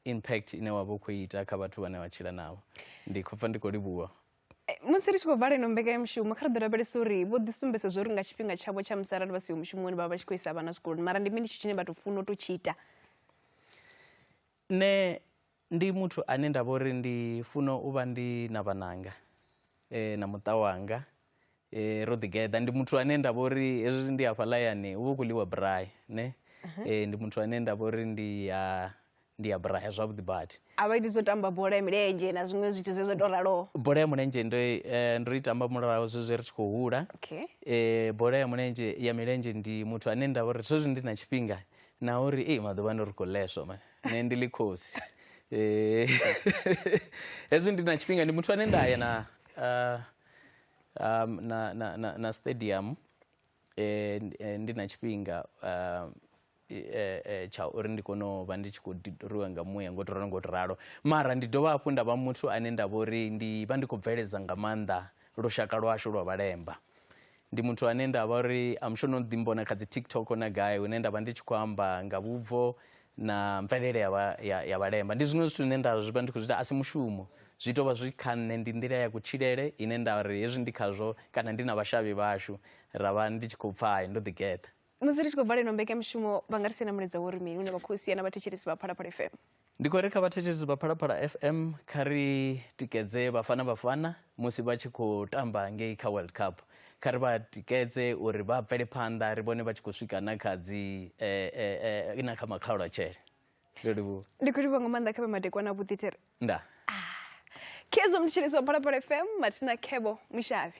impact ine wavha u khou ita kha vhathu vhane vha tshila navho. Ndi khou pfha ndi khou livhuwa. Musi ri tshi khou vala ino mbekanyamushumo kha ri ḓo lavhelesa uri vho ḓisumbedza zwo uri nga tshifhinga tshavho tsha musi arali vha siho mushumoni vha vha tshi khou isa vhana zwikoloni mara ndi mini tshithu tshine vha tou funa u tou tshi ita? Nṋe ndi muthu ane nda vha uri ndi funa u vha ndi na vhananga na muṱa wanga ro ḓigeḓa. Ndi muthu ane nda vha uri hezwi ndi hafha ḽayani hu vha u khou ḽiwa braai ndi muthu ane nda vha uri ndi ya braai zwavhuḓi badi. A vha iti zwo tamba bola ya milenzhe na zwiṅwe zwithu zwe zwo tou raloho? Bola ya mulenzhe ndo i tamba murahu zwezwi ri tshi khou hula. Bola ya milenzhe ndi muthu ane nda vha uri zwezwi ndi na tshifhinga na uri maḓuvha ndo ri khou ḽeswa nṋe ndi ḽikhosi. Hezwi ndi na tshifhinga ndi muthu ane nda ya na stadium ndi na tshifhinga tsha uri ndi kone u vha ndi tshi khou rwiwa nga muya ngo to ralo mara ndi dovha hafhu nda vha muthu ane nda vha uri ndi vha ndi khou bveledza nga maanḓa lushaka lwashu lwa Vhalemba. ndi muthu ane ndavha uri I'm sure no ḓimbona kha dzi TikTok na guy une ndavha ndi tshi khou amba nga vhubvo na mvelele ya vhalemba. Ndi zwiṅwe zwithu zwine nda zwi vha ndi khou zwi ita asi mushumo, zwi tou vha zwi kha nṋe, ndi nḓila ya kutshilele ine nda ri hezwi ndi khazwo kana ndi na vhashavhi vhashu ravha ndi tshi khou pfa ndo ḓi geta. musi ri tshi khou bva leno mbekanyamushumo vha nga ri siena muledza wo ri mini une vha khou siana vhathetshelesi vha Phalaphala FM? Ndi khou ri kha vhathetshelesi vha Phalaphala FM kha ri tikedze Bafana Bafana musi vha tshi khou tamba ngei kha World Cup. Kha ri vha tikedze uri vha bvele phanḓa ri vhone vha tshi khou swika na kha dzi na kha makhaula tshele. Ndi khou livha nga maanḓa kha madekwana vhuḓi tere. Nda. Khezo mthetshelesi wa Phalaphala FM Mathina Khebo Mushavhi.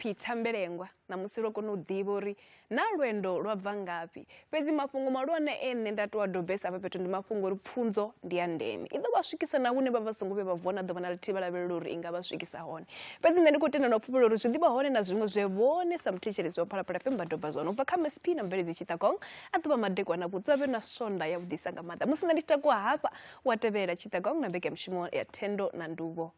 Peter Mbelengwa na musi ro kona u ḓivha uri na lwendo lwa bva ngafhi. Fhedzi mafhungo malwane nṋe nda tou dobesa afha fhethu ndi mafhungo uri pfunzo ndi ya ndeme. I ḓo vha swikisa na hune vha songo vhuya vha vona ḓuvha na ḽithihi vha lavhelela uri i nga vha swikisa hone. Fhedzi nṋe ndi khou tenda na u pfhufhela uri zwi ḓivha hone na zwiṅwe zwe vhone sa muthetshelesi wa Phalaphala FM vha doba zwone. U bva kha MSP na Mveledzi Tshitagong a ḓuvha madekwana vhuḓi vha vhe na sonda ya vhuḓisa nga maanḓa. Musi nṋe ndi tshi takuwa hafha wa tevhela Tshitagong na mbekanyamushumo ya Thendo na Nduvho.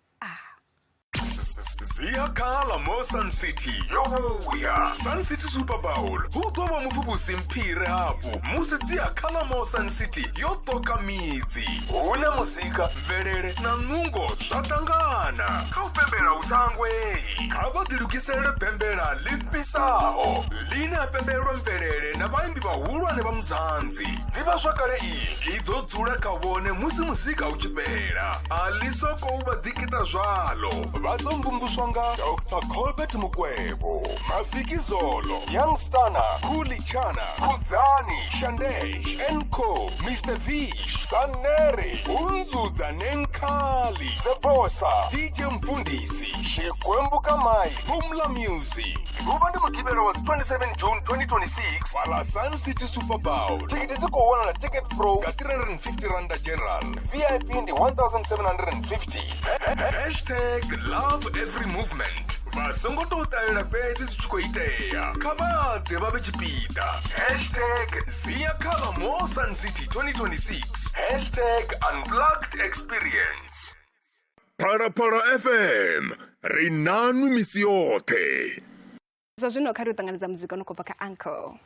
Ziyakhala mo Sun City yobuya Sun City Super Bowl hu ḓo vha muvhubusi mphire hafhu musi ziyakhala mo Sun City yo ṱoka midzi huna muzika, mvelele na nungo zwa tangana kha u pembela usangweyi. Kha vha ḓilugisele pembela ḽifhisaho line a pembelwa mvelele na vhaimbi vhahulwane vha Muzanzi. Ḓivhazwakale iyi i ḓo dzula kha vhone musi muzika u tshi fhela. A ḽi sokou vha ḓikita zwalo. Vha ḓo mvumvuswa nga Dr. Colbert Mukwebo, Mafiki Zolo, Young Stunner, Kuli Chana, Khuzani, Shandesh, Enko, Mr. Vish, Sanere, Unzuza Nenkali, Zebosa, DJ Mfundisi, Shekwembu Kamai, Pumla Music. Ubandi Mukibelo was 27 June 2026 wala Sun City Super Bowl. Tiketi zikuona na Ticket Pro ga 350 Randa General. VIP ndi 1750. Hashtag Love Every Movement. Vasongo to utalela peti zichikoitea. Kabade babe chipita. Hashtag Ziyakhala mo Sun City 2026. Hashtag Unplugged Experience. Phalaphala FM. Rinanu misiote. Zwa zwino kha ri u ṱanganedza muzika no khou bva kha Uncle.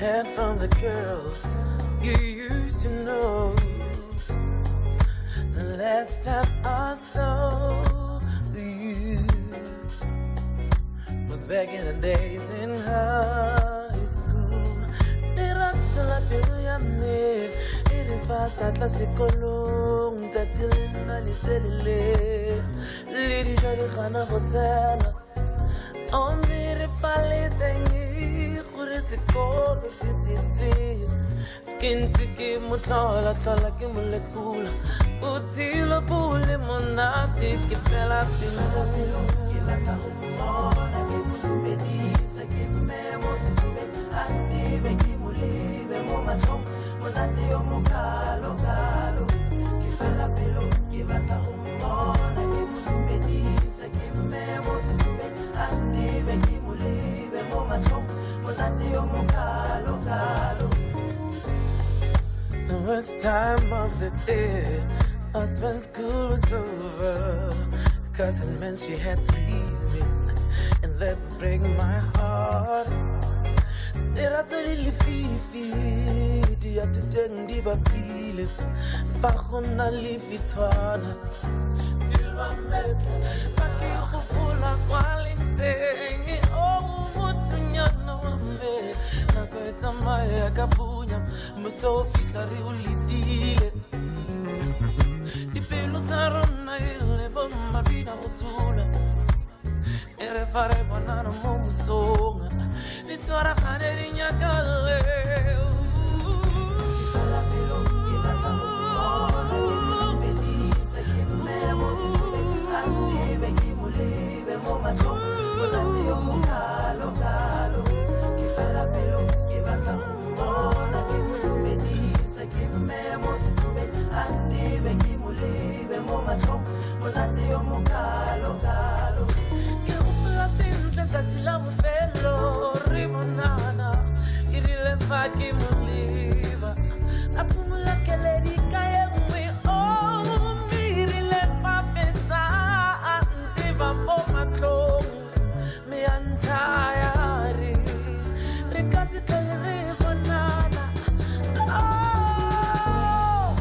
and from the girl you used to know. The last time I saw you was back in the days in high school. Satla sekolong tsatsi lena le telele le di jwa di gana go tsena o mere fale tengi gore sekolo se setswe ke ntse ke motlola tlola ke molekula botshelo bole monate ke fela pelo ke batla go mmona ke motumedisa ke mmemo sefubeng a tebe ke molebe mo matlhong monate yo mokalo kalo ke fela pelo ke batla go mmona ke motumedisa ke mmemo sefubeng a tebe ke molebe mo matlhong monate yo mokalo kalo. The worst time of the day was when school was over, 'cause it meant she had to leave me, and that break my heart. Era tolili fifi, dia tuteng di bapile, fagona lifitwana. Dilwa mete, faki khupula kwalinteng, oh mutunyana wambe, nakweta maya kapunya, muso fitlari ulidile. Dipelo tarona ile bomba bina utula, ere fare banana momusonga. Nitswara khane rinyakale Kifala pelo kibata humona Kimedisa kimemo sifube Aktibe kimulebe momato Monati yo mukalo kalo Kifala pelo kibata humona Kimedisa kimemo sifube Aktibe kimulebe momato Monati yo mukalo kalo Kirumla sinte tatila mufelo Rimonana, irile faki muliva. Apumula kelerika yemwe oh mirile papeta antiva pomatlo me antayari rikasi telerimonana oh.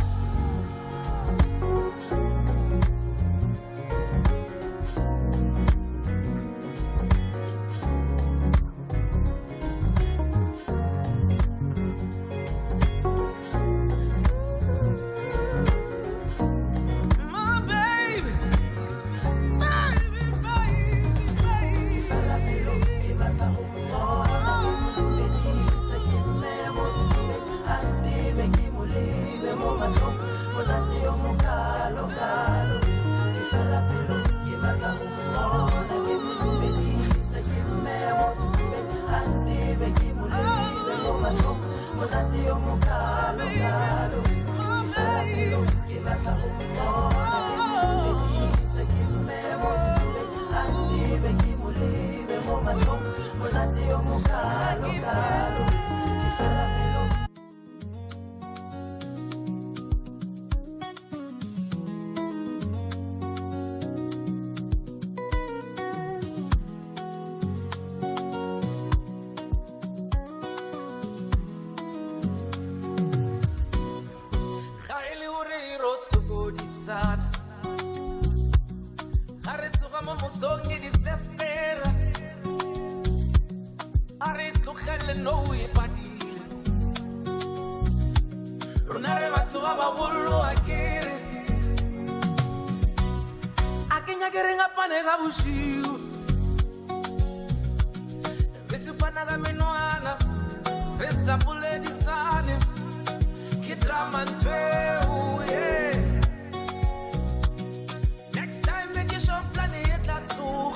Next time make you shop planet la tour.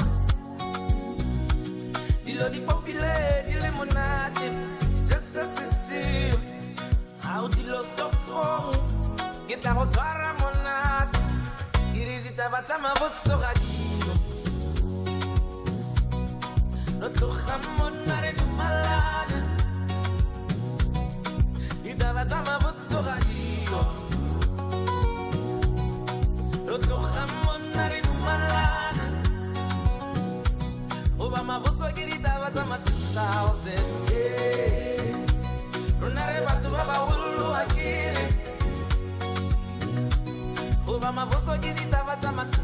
Dilo di popile, di limonade, stessa sessi. How dilo stop for? Get la rotvara monade. Iridita batama bosso radio. Notre ramonare du malade. Ida batama bosso radio. Notre ramonare du malade. Obama bosso girita batama 2000. Oba mabuso gidita batama 2000.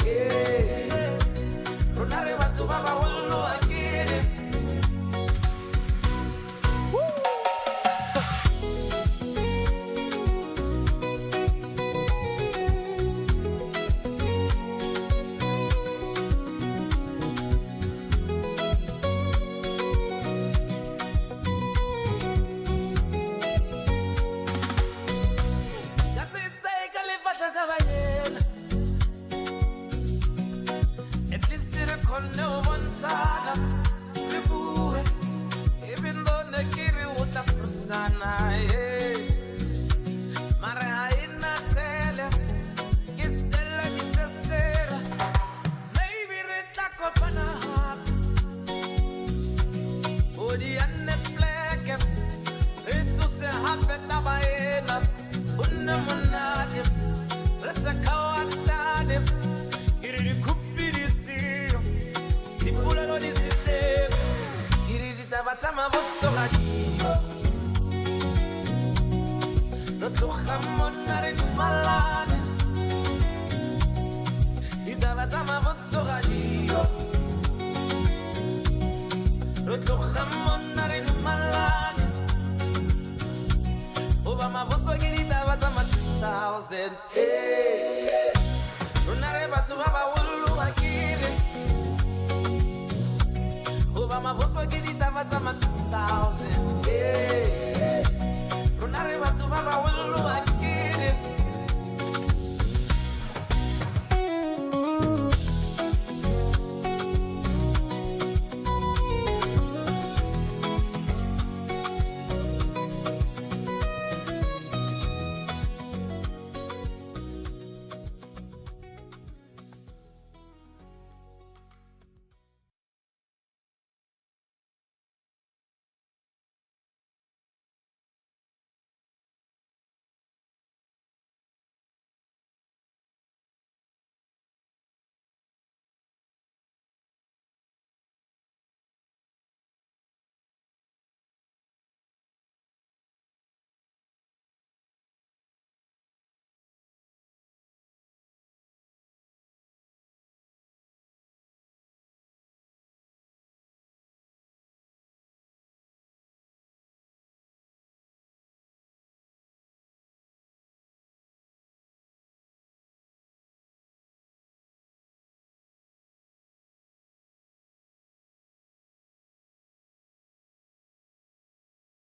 Yeah. Runare watu baba wulu akiri. Oba mabuso gidita batama